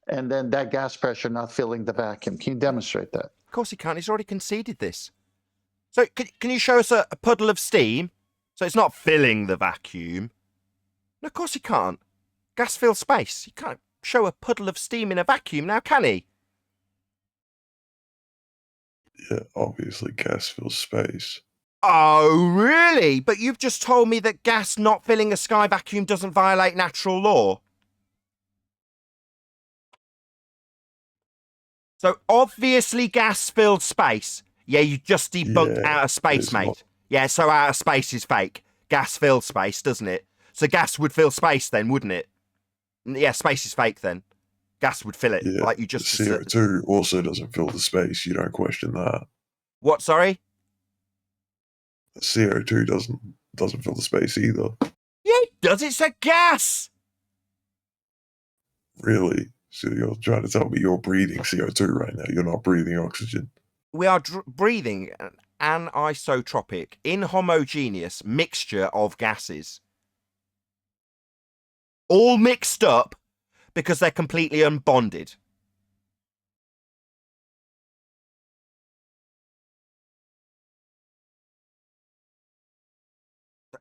and then that gas pressure not filling the vacuum? Can you demonstrate that? Of course he can't. He's already conceded this. So can you show us a puddle of steam? So it's not filling the vacuum. No, of course he can't. Gas fills space. He can't show a puddle of steam in a vacuum now, can he? Yeah, obviously gas fills space. Oh, really? But you've just told me that gas not filling a sky vacuum doesn't violate natural law. So obviously gas filled space. Yeah, you just debunked outer space, mate. not. Yeah, so outer space is fake. Gas fills space, doesn't it? So gas would fill space then, wouldn't it? Yeah, space is fake then. Gas would fill it, Yeah, like you just... CO2 also doesn't fill the space. You don't question that. What, sorry? CO2 doesn't fill the space either. Yeah, it does. It's a gas. Really? So you're trying to tell me you're breathing CO2 right now? You're not breathing oxygen? We are breathing an isotropic, inhomogeneous mixture of gases. All mixed up because they're completely unbonded.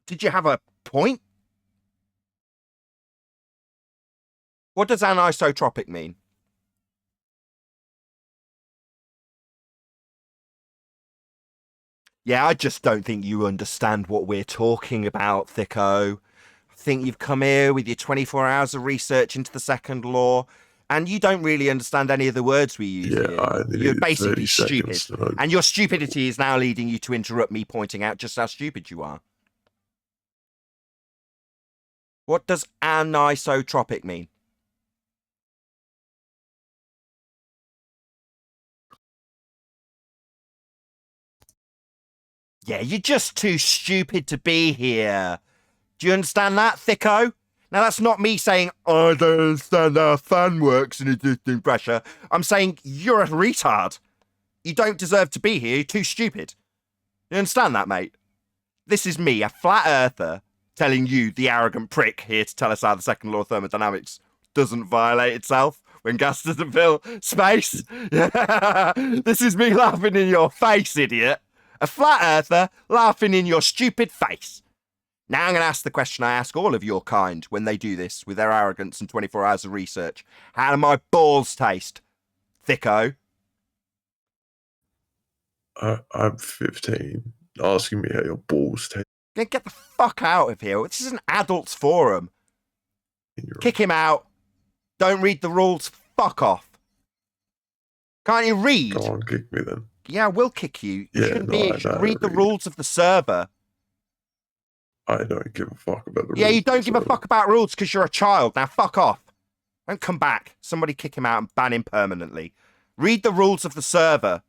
Did you have a point? What does anisotropic mean? Yeah, I just don't think you understand what we're talking about, Thicko. I think you've come here with your 24 hours of research into the second law, and you don't really understand any of the words we use Yeah, here. I only You're needed basically 30 stupid. seconds to know. And your stupidity is now leading you to interrupt me pointing out just how stupid you are. What does anisotropic mean? Yeah, you're just too stupid to be here. Do you understand that, Thicko? Now, that's not me saying, I don't understand how a fan works in existing pressure. I'm saying you're a retard. You don't deserve to be here. You're too stupid. You understand that, mate? This is me, a flat earther, telling you, the arrogant prick, here to tell us how the second law of thermodynamics doesn't violate itself when gas doesn't fill space. This is me laughing in your face, idiot. A flat earther laughing in your stupid face. Now I'm going to ask the question I ask all of your kind when they do this with their arrogance and 24 hours of research. How do my balls taste, Thicko? I'm 15. Asking me how your balls taste. Get the fuck out of here. This is an adults forum. Kick him out. Don't read the rules. Fuck off. Can't you read? Go on, kick me then. Yeah, I will kick you. You shouldn't be. You should read the read. rules of the server. I don't give a fuck about the rules. Yeah, you don't give a fuck about rules because you're a child. Now fuck off. Don't come back. Somebody kick him out and ban him permanently. Read the rules of the server.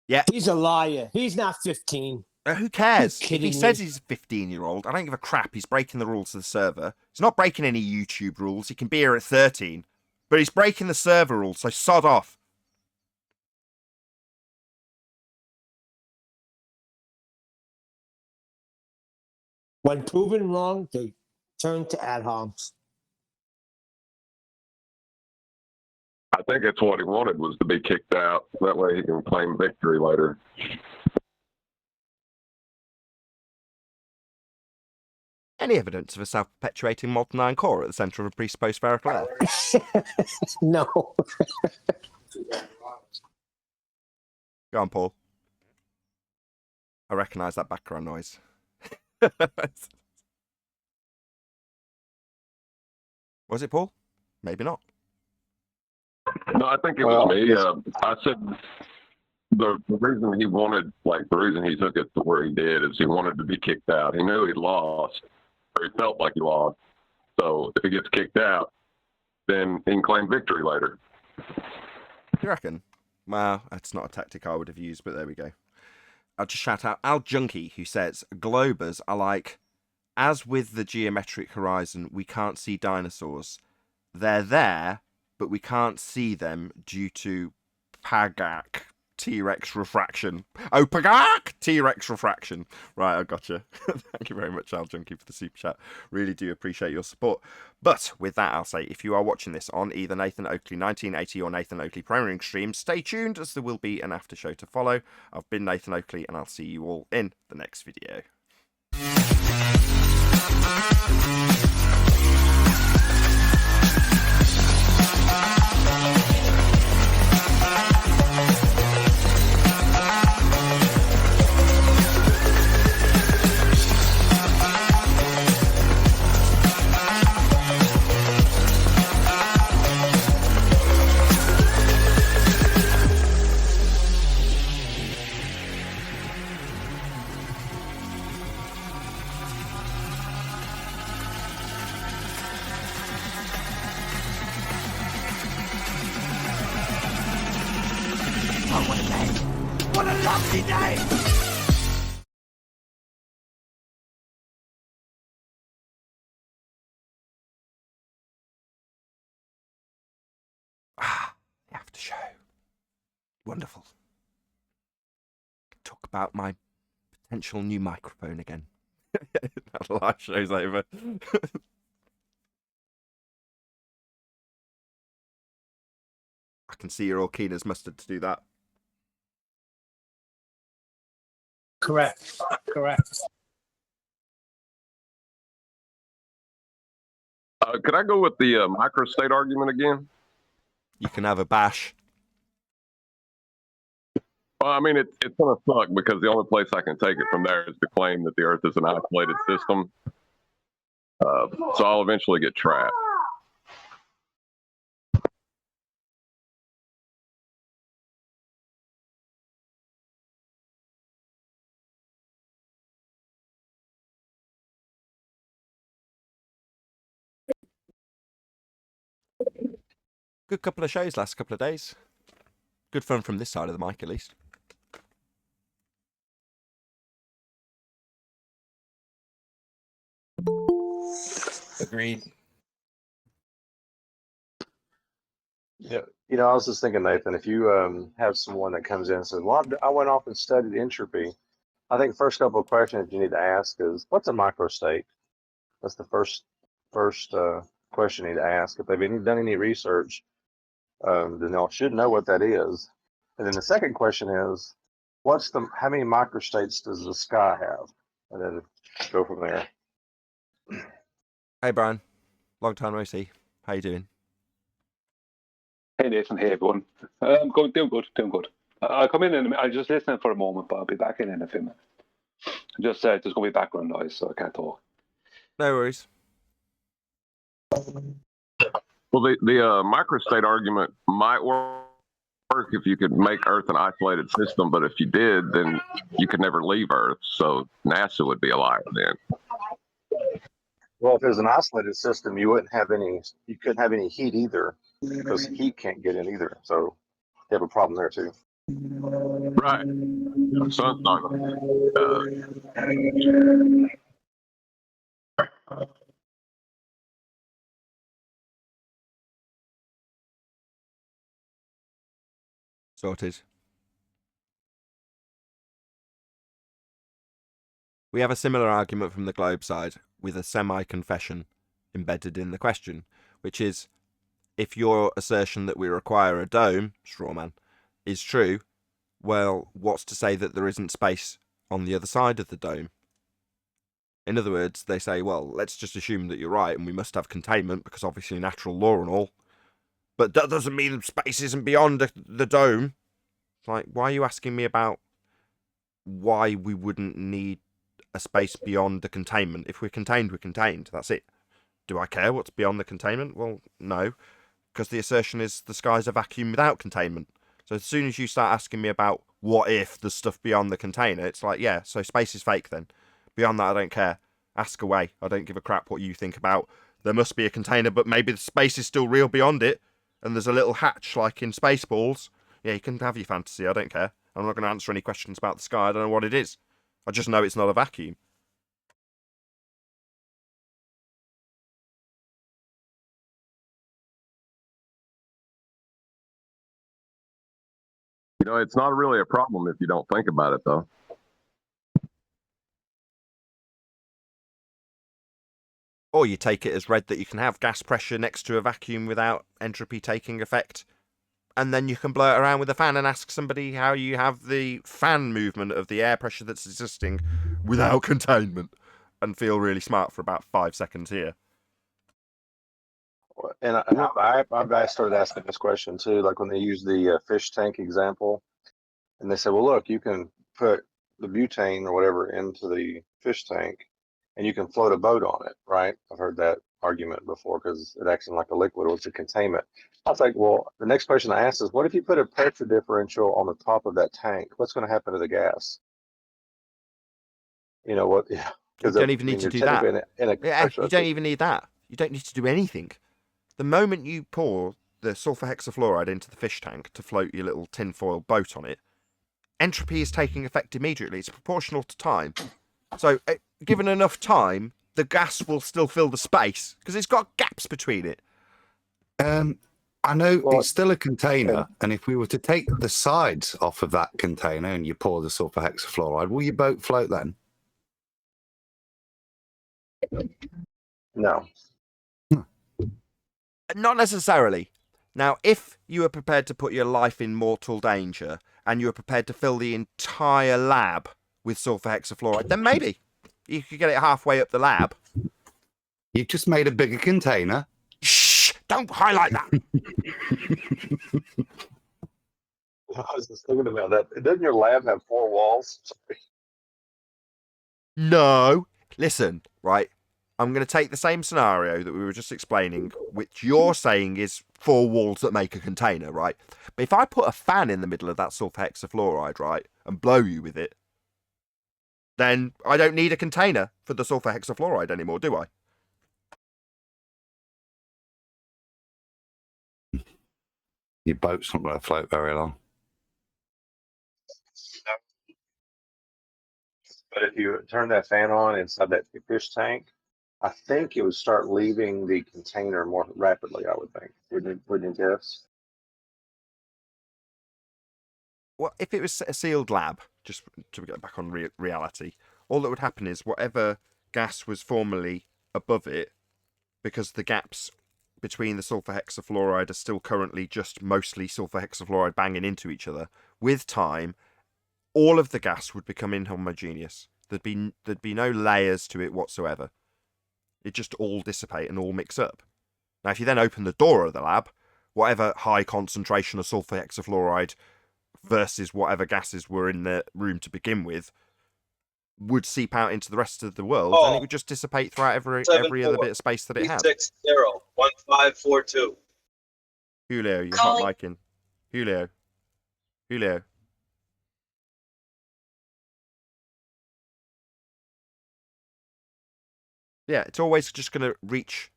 Yeah. He's a liar. He's not 15. Who cares? You're If he kidding says me. he's a 15-year-old, I don't give a crap. He's breaking the rules of the server. He's not breaking any YouTube rules. He can be here at 13. But he's breaking the server rules, so sod off. When proven wrong, they turn to ad homs. I think that's what he wanted, was to be kicked out. That way he can claim victory later. Any evidence of a self-perpetuating molten iron core at the centre of a presupposed spherical Earth? No. Go on, Paul. I recognise that background noise. Was it Paul? Maybe not. No, I think it was me. I said the reason he wanted, the reason he took it to where he did is he wanted to be kicked out. He knew he lost, or he felt like he lost. So if he gets kicked out, then he can claim victory later. You reckon? Well, that's not a tactic I would have used, but there we go. I'll just shout out Al Junkie, who says, Globers are like, as with the geometric horizon, we can't see dinosaurs. They're there, but we can't see them due to Pagak T-Rex refraction. Oh, Pagak T-Rex refraction. Right, I gotcha. Thank you very much, Al Junkie, for the super chat. Really do appreciate your support. But with that, I'll say, if you are watching this on either Nathan Oakley 1980 or Nathan Oakley Premiering stream, stay tuned as there will be an after show to follow. I've been Nathan Oakley, and I'll see you all in the next video. What a lovely day! The after show. Wonderful. Talk about my potential new microphone again. The live show's over. I can see you're all keen as mustard to do that. Correct. Could I go with the microstate argument again? You can have a bash. Well, I mean, it's going to suck because the only place I can take it from there is to claim that the Earth is an isolated system. So I'll eventually get trapped. Good couple of shows last couple of days. Good fun from this side of the mic, at least. Agreed. Yeah, I was just thinking, Nathan, if you have someone that comes in and says, "Well, I went off and studied entropy," I think first couple of questions you need to ask is, "What's a microstate?" That's the first question you need to ask. If they've done any research, then they should know what that is. And then the second question is, how many microstates does the sky have? And then go from there. Hey, Brian. Long time no see. How you doing? Hey Nathan, hey everyone. Doing good. I'll come in and I'll just listen for a moment, but I'll be back in a few minutes. Just there's going to be background noise, so I can't talk. No worries. Well, the microstate argument might work if you could make Earth an isolated system, but if you did, then you could never leave Earth. So NASA would be a liar then. Well, if it was an isolated system, you couldn't have any heat either, because heat can't get in either. So you have a problem there too. Right. The sun's not Sorted. We have a similar argument from the globe side, with a semi-confession embedded in the question, which is, if your assertion that we require a dome, strawman, is true, well, what's to say that there isn't space on the other side of the dome? In other words, they say, well, let's just assume that you're right and we must have containment because obviously natural law and all, but that doesn't mean space isn't beyond the dome. Like, why are you asking me about why we wouldn't need a space beyond the containment? If we're contained, we're contained. That's it. Do I care what's beyond the containment? Well, no, because the assertion is the sky's a vacuum without containment. So as soon as you start asking me about what if there's stuff beyond the container, it's like, yeah, so space is fake then. Beyond that, I don't care. Ask away. I don't give a crap what you think about. There must be a container, but maybe the space is still real beyond it, and there's a little hatch like in Spaceballs. Yeah, you can have your fantasy. I don't care. I'm not going to answer any questions about the sky. I don't know what it is. I just know it's not a vacuum. It's not really a problem if you don't think about it, though. Or you take it as read that you can have gas pressure next to a vacuum without entropy taking effect. And then you can blow it around with a fan and ask somebody how you have the fan movement of the air pressure that's existing without containment and feel really smart for about 5 seconds here. And I started asking this question too, like when they use the fish tank example, and they said, well, look, you can put the butane or whatever into the fish tank and you can float a boat on it, right? I've heard that argument before because it acts like a liquid or it's a containment. I was like, well, the next question I asked is, what if you put a pressure differential on the top of that tank? What's going to happen to the gas? You know what? Yeah, you don't even need to do that. You don't even need that. You don't need to do anything. The moment you pour the sulfur hexafluoride into the fish tank to float your little tinfoil boat on it, entropy is taking effect immediately. It's proportional to time. So, given enough time, the gas will still fill the space because it's got gaps between it. I know it's still a container, and if we were to take the sides off of that container and you pour the sulfur hexafluoride, will your boat float then? No. Not necessarily. Now, if you are prepared to put your life in mortal danger and you are prepared to fill the entire lab with sulfur hexafluoride, then maybe you could get it halfway up the lab. You've just made a bigger container. Shh! Don't highlight that. I was just thinking about that. Doesn't your lab have 4 walls? Sorry. No. Listen, right? I'm going to take the same scenario that we were just explaining, which you're saying is 4 walls that make a container, right? But if I put a fan in the middle of that sulfur hexafluoride, right, and blow you with it, then I don't need a container for the sulfur hexafluoride anymore, do I? Your boat's not going to float very long. But if you turn that fan on inside that fish tank, I think it would start leaving the container more rapidly, I would think. Wouldn't you guess? Well, if it was a sealed lab, just to get back on reality, all that would happen is whatever gas was formerly above it, because the gaps between the sulfur hexafluoride are still currently just mostly sulfur hexafluoride banging into each other, with time, all of the gas would become inhomogeneous. There'd be no layers to it whatsoever. It just all dissipate and all mix up. Now, if you then open the door of the lab, whatever high concentration of sulfur hexafluoride versus whatever gases were in the room to begin with would seep out into the rest of the world, and it would just dissipate throughout every other bit of space that it had. 360-1542. Julio, you're hot micing. Julio. Yeah, it's always just going to reach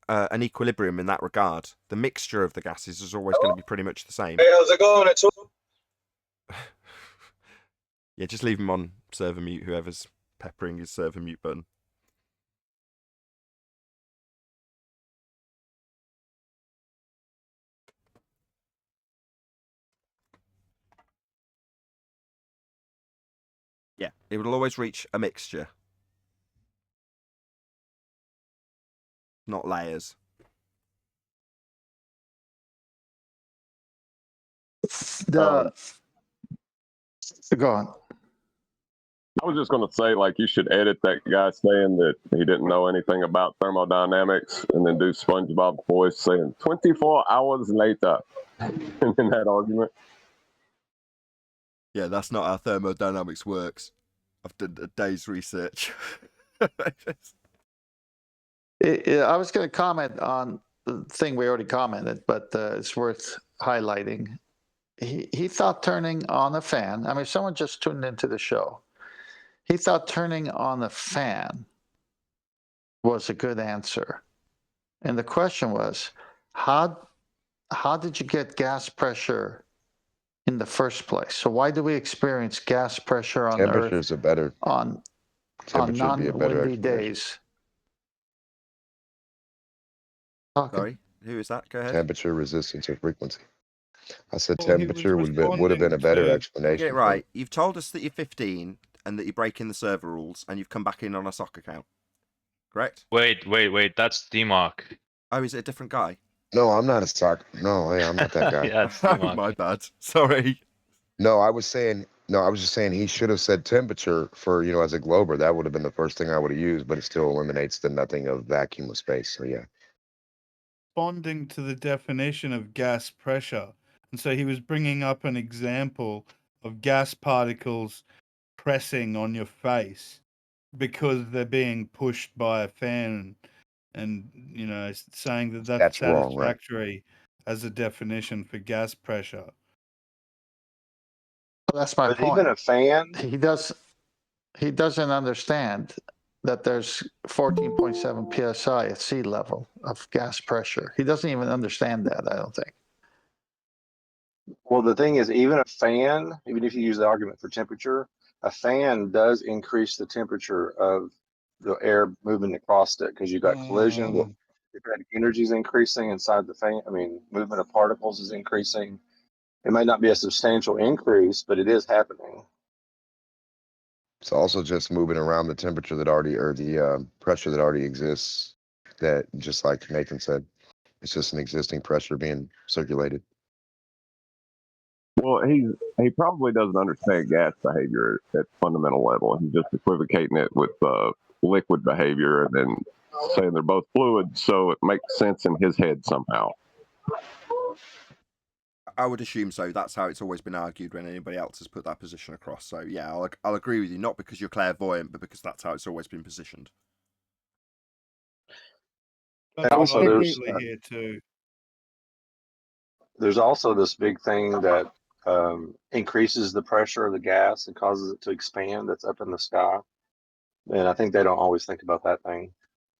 an equilibrium in that regard. The mixture of the gases is always going to be pretty much the same. Hey, how's it going? It's Yeah, just leave him on server mute, whoever's peppering his server mute button. Yeah, it will always reach a mixture. Not layers. Go on. I was just going to say, like, you should edit that guy saying that he didn't know anything about thermodynamics and then do SpongeBob's voice saying 24 hours later in that argument. Yeah, that's not how thermodynamics works. I've done a day's research. I was going to comment on the thing we already commented, but it's worth highlighting. He thought turning on a fan, I mean, if someone just tuned into the show, he thought turning on a fan was a good answer. And the question was, how did you get gas pressure in the first place? So why do we experience gas pressure on Temperatures Earth are better. on Temperature would be a better non-windy explanation. days? Sorry, who is that? Go ahead. Temperature, resistance, or frequency. I said Well, he was temperature would have been a better responding explanation. Get it right. You've told us that you're 15 and that you're breaking the server rules and you've come back in on a sock account. Correct? Wait. That's DMOC. Oh, is it a different guy? No, I'm not a soccer. No, hey, I'm not that guy. Yeah, it's Oh, DMOC. my bad. Sorry. No, I was just saying he should have said temperature for, as a glober. That would have been the first thing I would have used, but it still eliminates the nothing of vacuum of space. So yeah. Responding to the definition of gas pressure. And so he was bringing up an example of gas particles pressing on your face because they're being pushed by a fan and saying that that's wrong, right? satisfactory as a definition for gas pressure. Well, that's my But point. even a fan, He doesn't understand that there's 14.7 psi at sea level of gas pressure. He doesn't even understand that, I don't think. well, the thing is, even a fan, even if you use the argument for temperature, a fan does increase the temperature of the air moving across it because you've got collision. If that energy is increasing inside the fan, movement of particles is increasing. It might not be a substantial increase, but it is happening. It's also just moving around the temperature that already, or the pressure that already exists. That, just like Nathan said. It's just an existing pressure being circulated. Well, he probably doesn't understand gas behavior at fundamental level. He's just equivocating it with liquid behavior and then saying they're both fluid, so it makes sense in his head somehow. I would assume so. That's how it's always been argued when anybody else has put that position across. So yeah, I'll agree with you, not because you're clairvoyant, but because that's how it's always been positioned. And also, here too. There's also this big thing that increases the pressure of the gas and causes it to expand. That's up in the sky, and I think they don't always think about that thing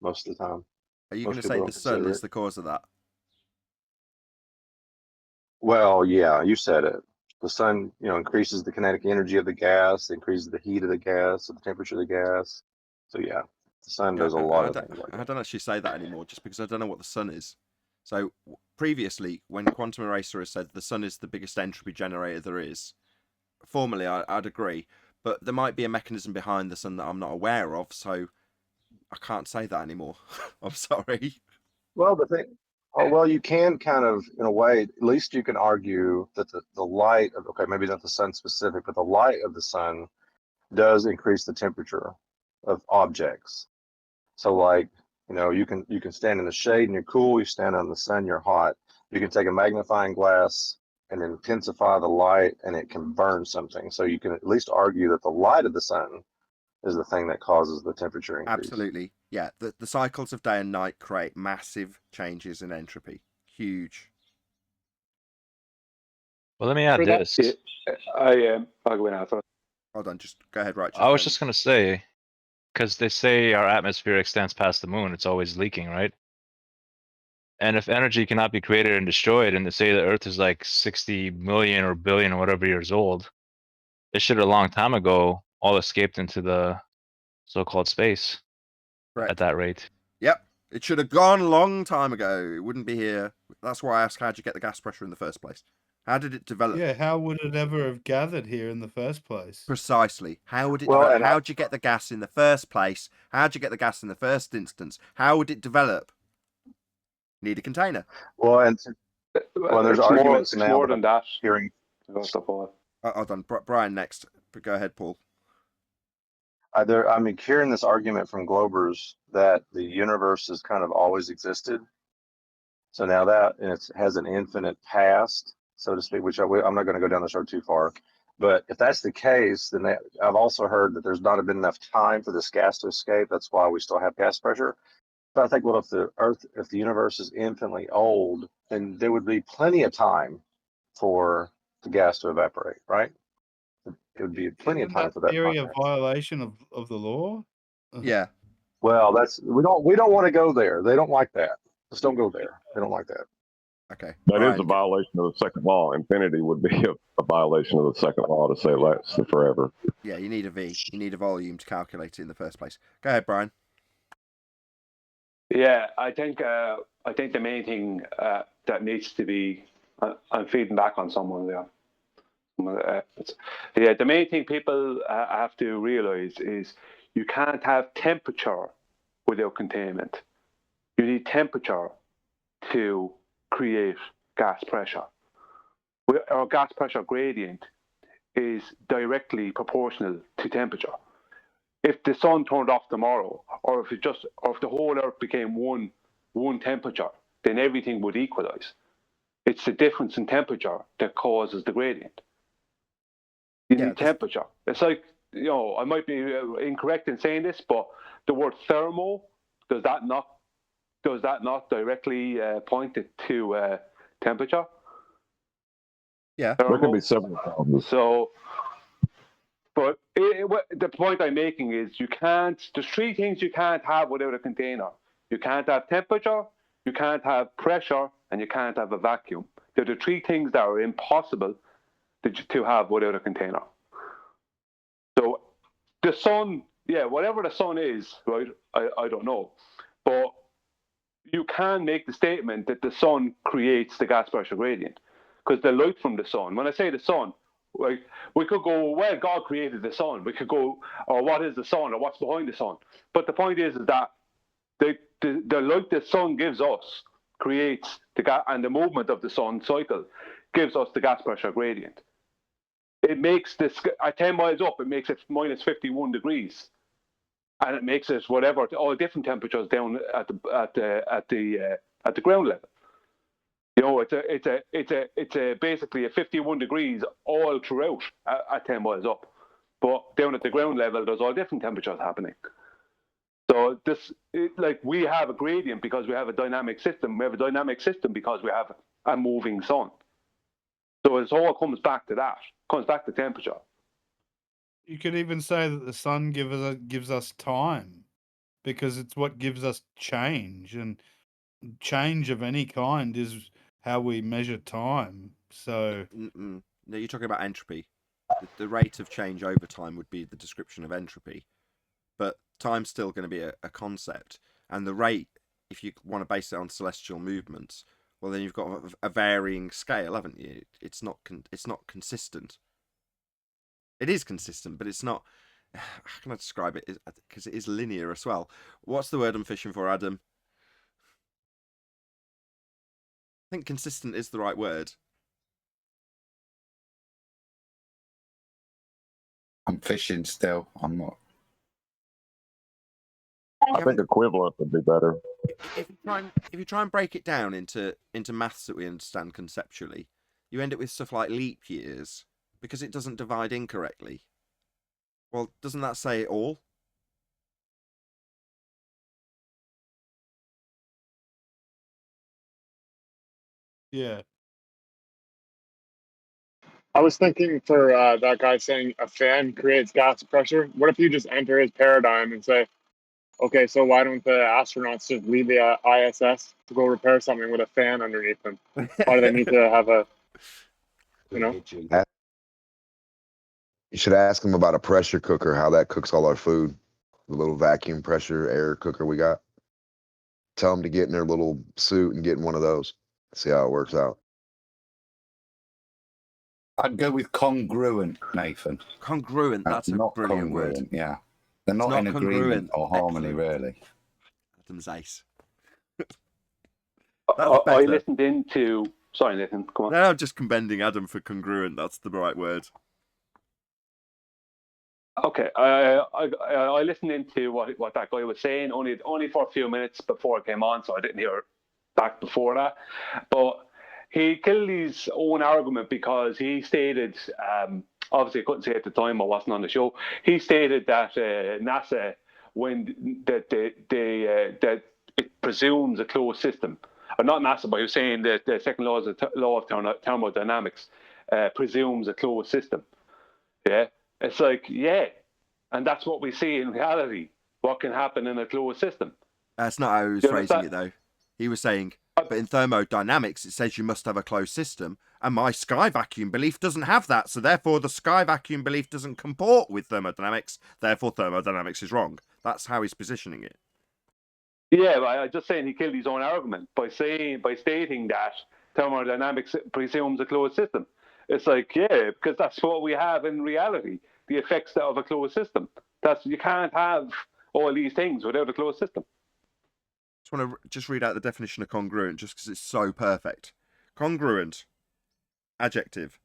most of the time. Are you going to say the sun is the cause of that? Well, yeah, you said it. The sun, increases the kinetic energy of the gas, increases the heat of the gas, the temperature of the gas. So yeah, the sun does a lot of things like that. I don't actually say that anymore, just because I don't know what the sun is. So previously, when Quantum Eraser has said the sun is the biggest entropy generator there is, formally I'd agree, but there might be a mechanism behind the sun that I'm not aware of, so I can't say that anymore. I'm sorry. Well, you can kind of, in a way, at least you can argue that the light of, okay, maybe not the sun specific, but the light of the sun does increase the temperature of objects. So like, you can stand in the shade and you're cool, you stand on the sun, you're hot. You can take a magnifying glass and intensify the light and it can burn something. So you can at least argue that the light of the sun is the thing that causes the temperature increase. Absolutely. Yeah, the cycles of day and night create massive changes in entropy. Huge. Well, let me add this. I'll go in after. Hold on, just go ahead, right? I was just going to say, because they say our atmosphere extends past the moon, it's always leaking, right? And if energy cannot be created and destroyed, and they say the Earth is like 60 million or billion or whatever years old, it should a long time ago all escaped into the so-called space. Correct. At that rate. Yep. It should have gone a long time ago. It wouldn't be here. That's why I asked, how'd you get the gas pressure in the first place? How did it develop? Yeah, how would it ever have gathered here in the first place? Precisely. How would it develop? How'd you get the gas in the first place? How'd you get the gas in the first instance? How would it develop? Need a container. Well, there's arguments now. More than that. Hearing. Hold on, Brian next. Go ahead, Paul. I'm hearing this argument from Globers that the universe has kind of always existed. So now that it has an infinite past, so to speak, which I'm not going to go down this road too far. But if that's the case, then I've also heard that there's not been enough time for this gas to escape. That's why we still have gas pressure. But I think, well, if the universe is infinitely old, then there would be plenty of time for the gas to evaporate, right? It would be plenty of time for that. Theory a violation of the law? Yeah. Well, we don't want to go there. They don't like that. Just don't go there. They don't like that. Okay. That is a violation of the second law. Infinity would be a violation of the second law to say lasts forever. Yeah, you need a V. You need a volume to calculate it in the first place. Go ahead, Brian. Yeah, I think the main thing that needs to be, I'm feeding back on someone there. The main thing people have to realize is you can't have temperature without containment. You need temperature to create gas pressure. Our gas pressure gradient is directly proportional to temperature. If the sun turned off tomorrow, or if the whole Earth became one temperature, then everything would equalize. It's the difference in temperature that causes the gradient. You need temperature. It's like, I might be incorrect in saying this, but the word thermo, does that not directly point it to temperature? Yeah. There can be several problems. So, but the point I'm making is there's three things you can't have without a container. You can't have temperature, you can't have pressure, and you can't have a vacuum. They're the three things that are impossible to have without a container. So the sun, whatever the sun is, right? I don't know. But you can make the statement that the sun creates the gas pressure gradient. Because the light from the sun, when I say the sun, like, we could go, well, God created the sun. We could go, or what is the sun, or what's behind the sun? But the point is that the light the sun gives us creates the gas, and the movement of the sun cycle gives us the gas pressure gradient. It makes this at 10 miles up, it makes it minus 51 degrees, and it makes it whatever, all different temperatures down at the ground level. You know, it's a basically a 51 degrees all throughout at 10 miles up, but down at the ground level, there's all different temperatures happening. So like we have a gradient because we have a dynamic system. We have a dynamic system because we have a moving sun. So it all comes back to that. Comes back to temperature. You could even say that the sun gives us time, because it's what gives us change, and change of any kind is how we measure time. So no, you're talking about entropy. The rate of change over time would be the description of entropy, but time's still going to be a concept, and the rate, if you want to base it on celestial movements, well, then you've got a varying scale, haven't you? It's not consistent. It is consistent, but it's not. How can I describe it? Because it is linear as well. What's the word I'm fishing for, Adam? I think consistent is the right word. I'm fishing still. I'm not. I think equivalent would be better. If you try and break it down into maths that we understand conceptually, you end up with stuff like leap years because it doesn't divide incorrectly. Well, doesn't that say it all? yeah. I was thinking for that guy saying a fan creates gas pressure. What if you just enter his paradigm and say, okay, so why don't the astronauts just leave the ISS to go repair something with a fan underneath them? Why do they need to have a, you know? You should ask them about a pressure cooker, how that cooks all our food. The little vacuum pressure air cooker we got. Tell them to get in their little suit and get in one of those. See how it works out. I'd go with congruent, Nathan. Congruent, that's a not brilliant congruent, word. yeah. They're not in agreement or harmony, really. Adam's ace. I listened into. Sorry, Nathan. Come on. No, I'm just commending Adam for congruent. That's the right word. Okay, I listened into what that guy was saying only for a few minutes before I came on, so I didn't hear back before that. But he killed his own argument because he stated, obviously I couldn't say at the time, I wasn't on the show. He stated that NASA, that it presumes a closed system, or not NASA, but he was saying that the second law of thermodynamics presumes a closed system. Yeah. It's like, yeah, and that's what we see in reality, what can happen in a closed system. That's not how he was phrasing it, though. He was saying, but in thermodynamics, it says you must have a closed system, and my sky vacuum belief doesn't have that, so therefore the sky vacuum belief doesn't comport with thermodynamics, therefore thermodynamics is wrong. That's how he's positioning it. Yeah, but I'm just saying he killed his own argument by stating that thermodynamics presumes a closed system. It's like, yeah, because that's what we have in reality. The effects of a closed system. You can't have all these things without a closed system. I want to just read out the definition of congruent, just because it's so perfect. Congruent, adjective,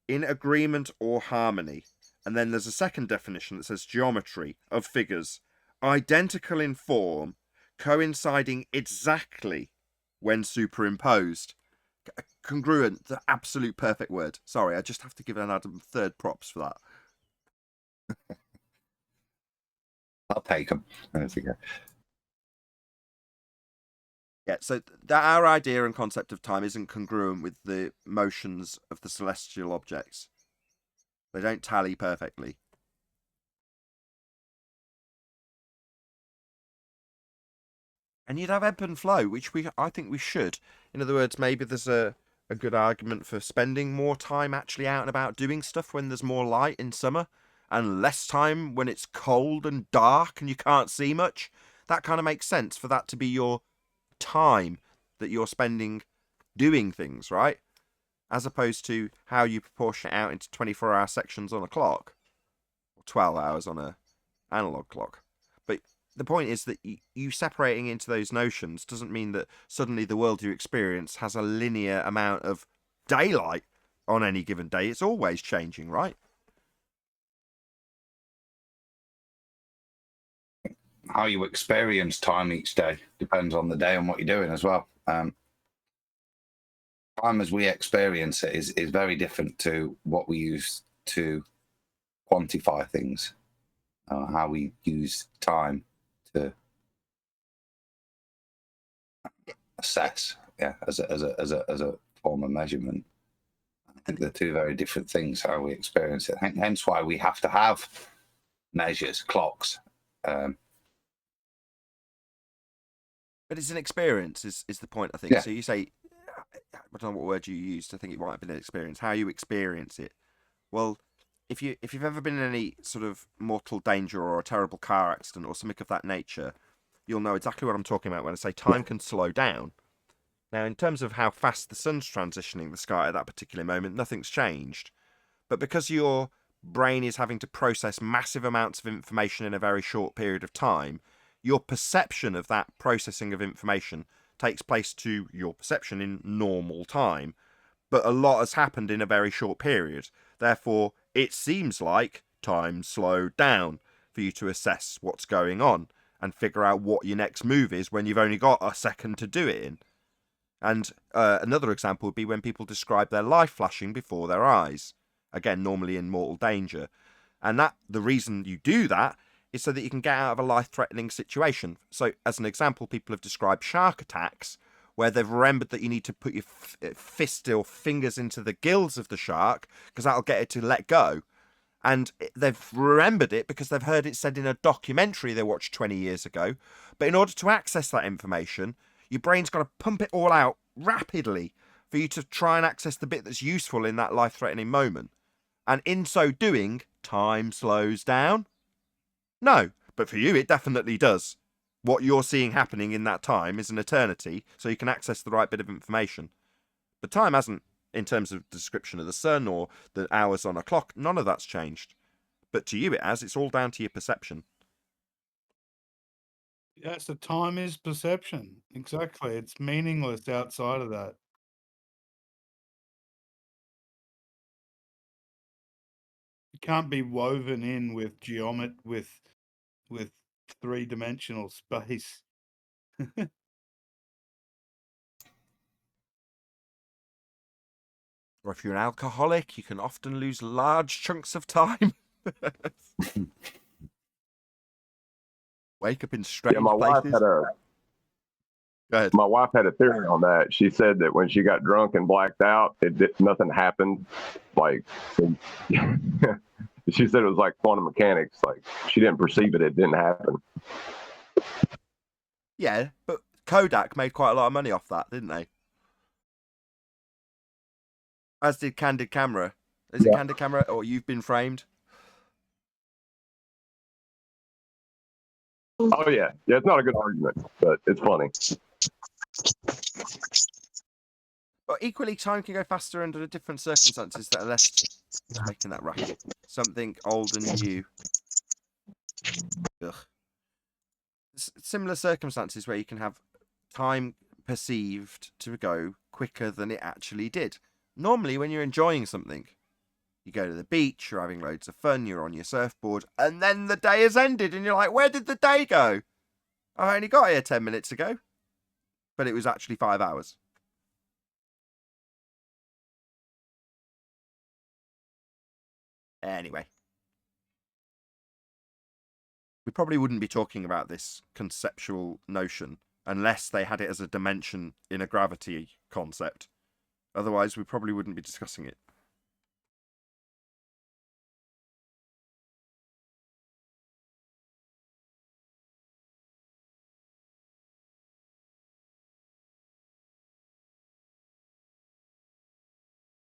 in agreement or harmony. And then there's a second definition that says geometry of figures, identical in form, coinciding exactly when superimposed. Congruent, the absolute perfect word. Sorry, I just have to give Adam third props for that. I'll take them. There we go. Yeah, so that our idea and concept of time isn't congruent with the motions of the celestial objects. They don't tally perfectly. And you'd have ebb and flow, which I think we should. In other words, maybe there's a good argument for spending more time actually out and about doing stuff when there's more light in summer, and less time when it's cold and dark and you can't see much. That kind of makes sense for that to be your time that you're spending doing things, right? As opposed to how you proportion it out into 24-hour sections on a clock, or 12 hours on a analog clock. But the point is that you separating into those notions doesn't mean that suddenly the world you experience has a linear amount of daylight on any given day. It's always changing, right? How you experience time each day depends on the day and what you're doing as well. Time as we experience it is very different to what we use to quantify things. How we use time to assess, as a form of measurement. I think they're two very different things. How we experience it, hence why we have to have measures, clocks. But it's an experience, is the point, I think. Yeah. So you say, I don't know what word you used. I think it might have been an experience. How you experience it. Well, if you've ever been in any sort of mortal danger or a terrible car accident or something of that nature, you'll know exactly what I'm talking about when I say time can slow down. Now, in terms of how fast the sun's transitioning the sky at that particular moment, nothing's changed. But because your brain is having to process massive amounts of information in a very short period of time, your perception of that processing of information takes place to your perception in normal time. But a lot has happened in a very short period. Therefore, it seems like time slowed down for you to assess what's going on and figure out what your next move is when you've only got a second to do it in. And another example would be when people describe their life flashing before their eyes. Again, normally in mortal danger. And the reason you do that is so that you can get out of a life-threatening situation. So, as an example, people have described shark attacks where they've remembered that you need to put your fist or fingers into the gills of the shark because that'll get it to let go. And they've remembered it because they've heard it said in a documentary they watched 20 years ago. But in order to access that information, your brain's got to pump it all out rapidly for you to try and access the bit that's useful in that life-threatening moment. And in so doing, time slows down. No, but for you it definitely does. What you're seeing happening in that time is an eternity, so you can access the right bit of information. But time hasn't, in terms of the description of the sun or the hours on a clock, none of that's changed. But to you it has. It's all down to your perception. Yes, the time is perception. Exactly. It's meaningless outside of that. It can't be woven in with geometry, with three-dimensional space. Or if you're an alcoholic, you can often lose large chunks of time. Wake up in strange my wife places. Go ahead. My wife had a theory on that. She said that when she got drunk and blacked out, nothing happened. Like, she said it was like quantum mechanics. Like, she didn't perceive it; it didn't happen. Yeah, but Kodak made quite a lot of money off that, didn't they? As did Candid Camera. Is it Candid Camera or You've Been Framed? Oh yeah, it's not a good argument, but it's funny. But equally, time can go faster under different circumstances that are less making that racket. Something old and new. Ugh. Similar circumstances where you can have time perceived to go quicker than it actually did. Normally, when you're enjoying something, you go to the beach, you're having loads of fun, you're on your surfboard, and then the day has ended, and you're like, where did the day go? I only got here 10 minutes ago. But it was actually 5 hours. Anyway. We probably wouldn't be talking about this conceptual notion unless they had it as a dimension in a gravity concept. Otherwise, we probably wouldn't be discussing it.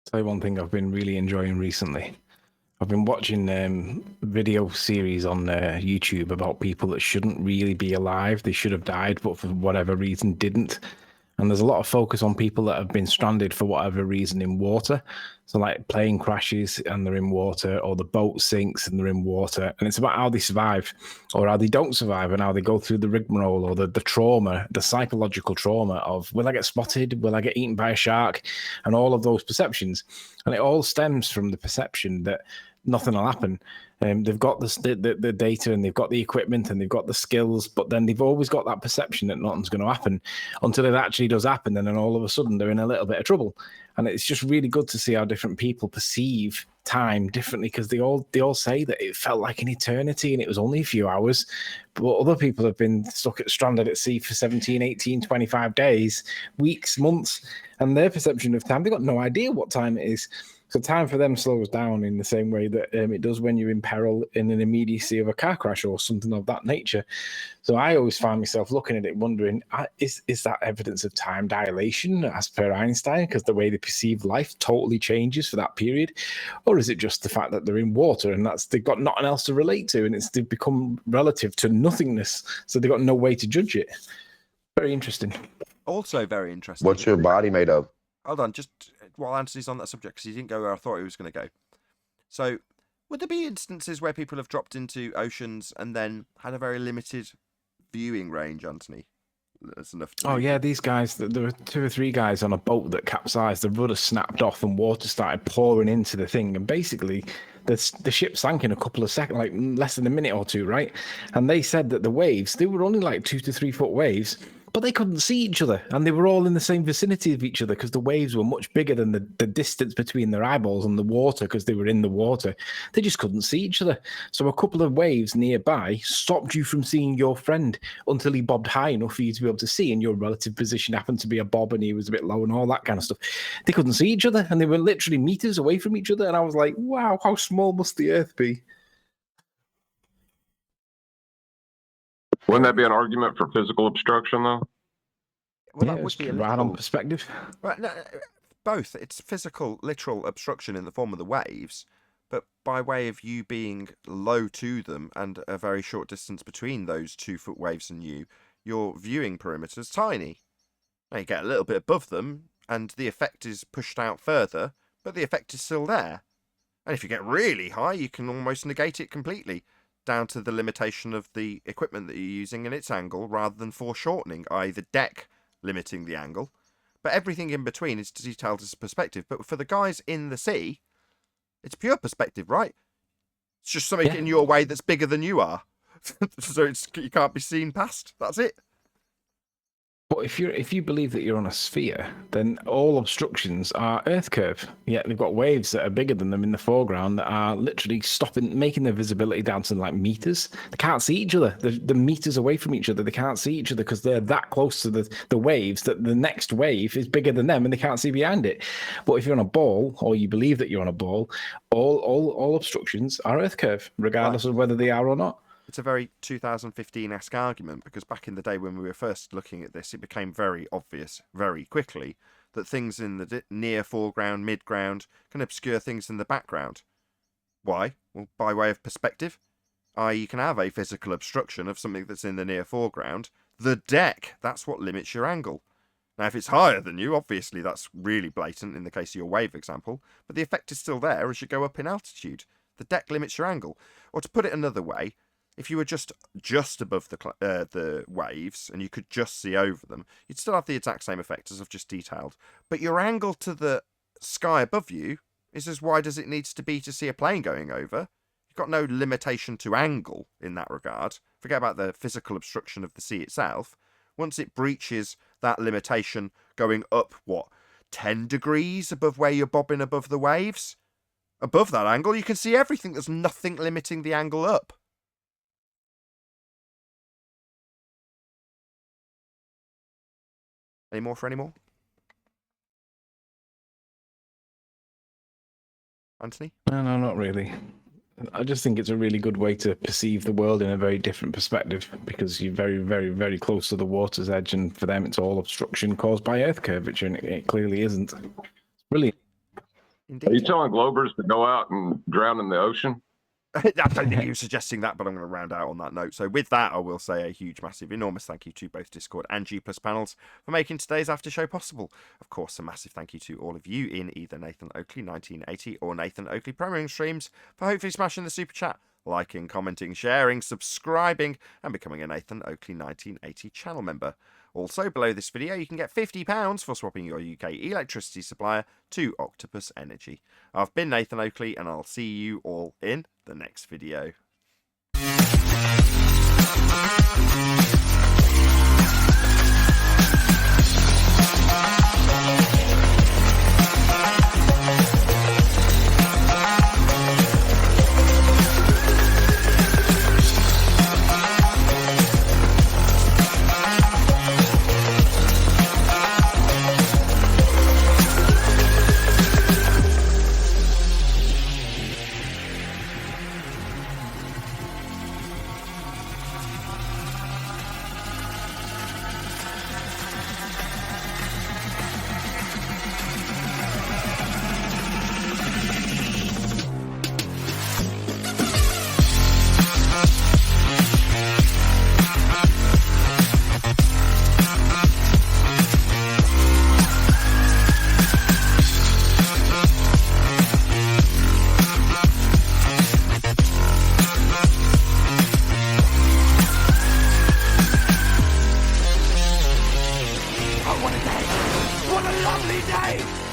Tell you one thing I've been really enjoying recently. I've been watching video series on YouTube about people that shouldn't really be alive. They should have died, but for whatever reason didn't. And there's a lot of focus on people that have been stranded for whatever reason in water. So like plane crashes and they're in water, or the boat sinks and they're in water. And it's about how they survive or how they don't survive and how they go through the rigmarole or the trauma, the psychological trauma of, will I get spotted? Will I get eaten by a shark? And all of those perceptions. And it all stems from the perception that nothing will happen. They've got the data and they've got the equipment and they've got the skills, but then they've always got that perception that nothing's going to happen until it actually does happen. And then all of a sudden they're in a little bit of trouble. And it's just really good to see how different people perceive time differently, because they all say that it felt like an eternity and it was only a few hours. But other people have been stranded at sea for 17, 18, 25 days, weeks, months, and their perception of time, they've got no idea what time it is. So time for them slows down in the same way that it does when you're in peril in an immediacy of a car crash or something of that nature. So I always find myself looking at it wondering, is that evidence of time dilation as per Einstein, because the way they perceive life totally changes for that period? Or is it just the fact that they're in water and they've got nothing else to relate to and they've become relative to nothingness, so they've got no way to judge it? Very interesting. Also very interesting. What's your body made of? Hold on, just while Anthony's on that subject, because he didn't go where I thought he was going to go. So, would there be instances where people have dropped into oceans and then had a very limited viewing range, Anthony? That's enough to yeah, these guys, there were 2 or 3 guys on a boat that capsized, the rudder snapped off and water started pouring into the thing, and basically the ship sank in a couple of seconds, like less than a minute or two, right? And they said that the waves, they were only like 2 to 3 foot waves, but they couldn't see each other, and they were all in the same vicinity of each other because the waves were much bigger than the distance between their eyeballs and the water, because they were in the water. They just couldn't see each other. So a couple of waves nearby stopped you from seeing your friend until he bobbed high enough for you to be able to see, and your relative position happened to be a bob and he was a bit low and all that kind of stuff. They couldn't see each other, and they were literally meters away from each other, and I was like, wow, how small must the Earth be? Wouldn't that be an argument for physical obstruction, though? Well, Yeah, that would it's be a right on literal... perspective. Right, no, both. It's physical, literal obstruction in the form of the waves, but by way of you being low to them and a very short distance between those 2 foot waves and you, your viewing perimeter is tiny. Now you get a little bit above them, and the effect is pushed out further, but the effect is still there. And if you get really high, you can almost negate it completely, down to the limitation of the equipment that you're using and its angle, rather than foreshortening, i.e. the deck limiting the angle. But everything in between is detailed as perspective. But for the guys in the sea, it's pure perspective, right? It's just something in your way that's bigger than you are. So you can't be seen past. That's it. But if you believe that you're on a sphere, then all obstructions are Earth curve. Yet they've got waves that are bigger than them in the foreground that are literally making their visibility down to like meters. They can't see each other. They're meters away from each other. They can't see each other because they're that close to the waves that the next wave is bigger than them and they can't see behind it. But if you're on a ball, or you believe that you're on a ball, all obstructions are Earth curve, regardless of whether they are or not. It's a very 2015-esque argument, because back in the day when we were first looking at this, it became very obvious very quickly that things in the near foreground, mid-ground, can obscure things in the background. Why? Well, by way of perspective. You can have a physical obstruction of something that's in the near foreground. The deck, that's what limits your angle. Now, if it's higher than you, obviously that's really blatant in the case of your wave example, but the effect is still there as you go up in altitude. The deck limits your angle. Or to put it another way, if you were just above the waves and you could just see over them, you'd still have the exact same effect as I've just detailed. But your angle to the sky above you is as wide as it needs to be to see a plane going over. You've got no limitation to angle in that regard. Forget about the physical obstruction of the sea itself. Once it breaches that limitation going up, 10 degrees above where you're bobbing above the waves? Above that angle, you can see everything. There's nothing limiting the angle up. Any more for any more? Anthony? No, not really. I just think it's a really good way to perceive the world in a very different perspective, because you're very, very, very close to the water's edge, and for them it's all obstruction caused by Earth curvature, and it clearly isn't. It's brilliant. Are you telling Globers to go out and drown in the ocean? I don't think he was suggesting that, but I'm going to round out on that note. So with that, I will say a huge, massive, enormous thank you to both Discord and G Plus panels for making today's after show possible. Of course, a massive thank you to all of you in either Nathan Oakley 1980 or Nathan Oakley Premiering streams for hopefully smashing the super chat, liking, commenting, sharing, subscribing, and becoming a Nathan Oakley 1980 channel member. Also, below this video, you can get £50 for swapping your UK electricity supplier to Octopus Energy. I've been Nathan Oakley, and I'll see you all in the next video. What a day! What a lovely day!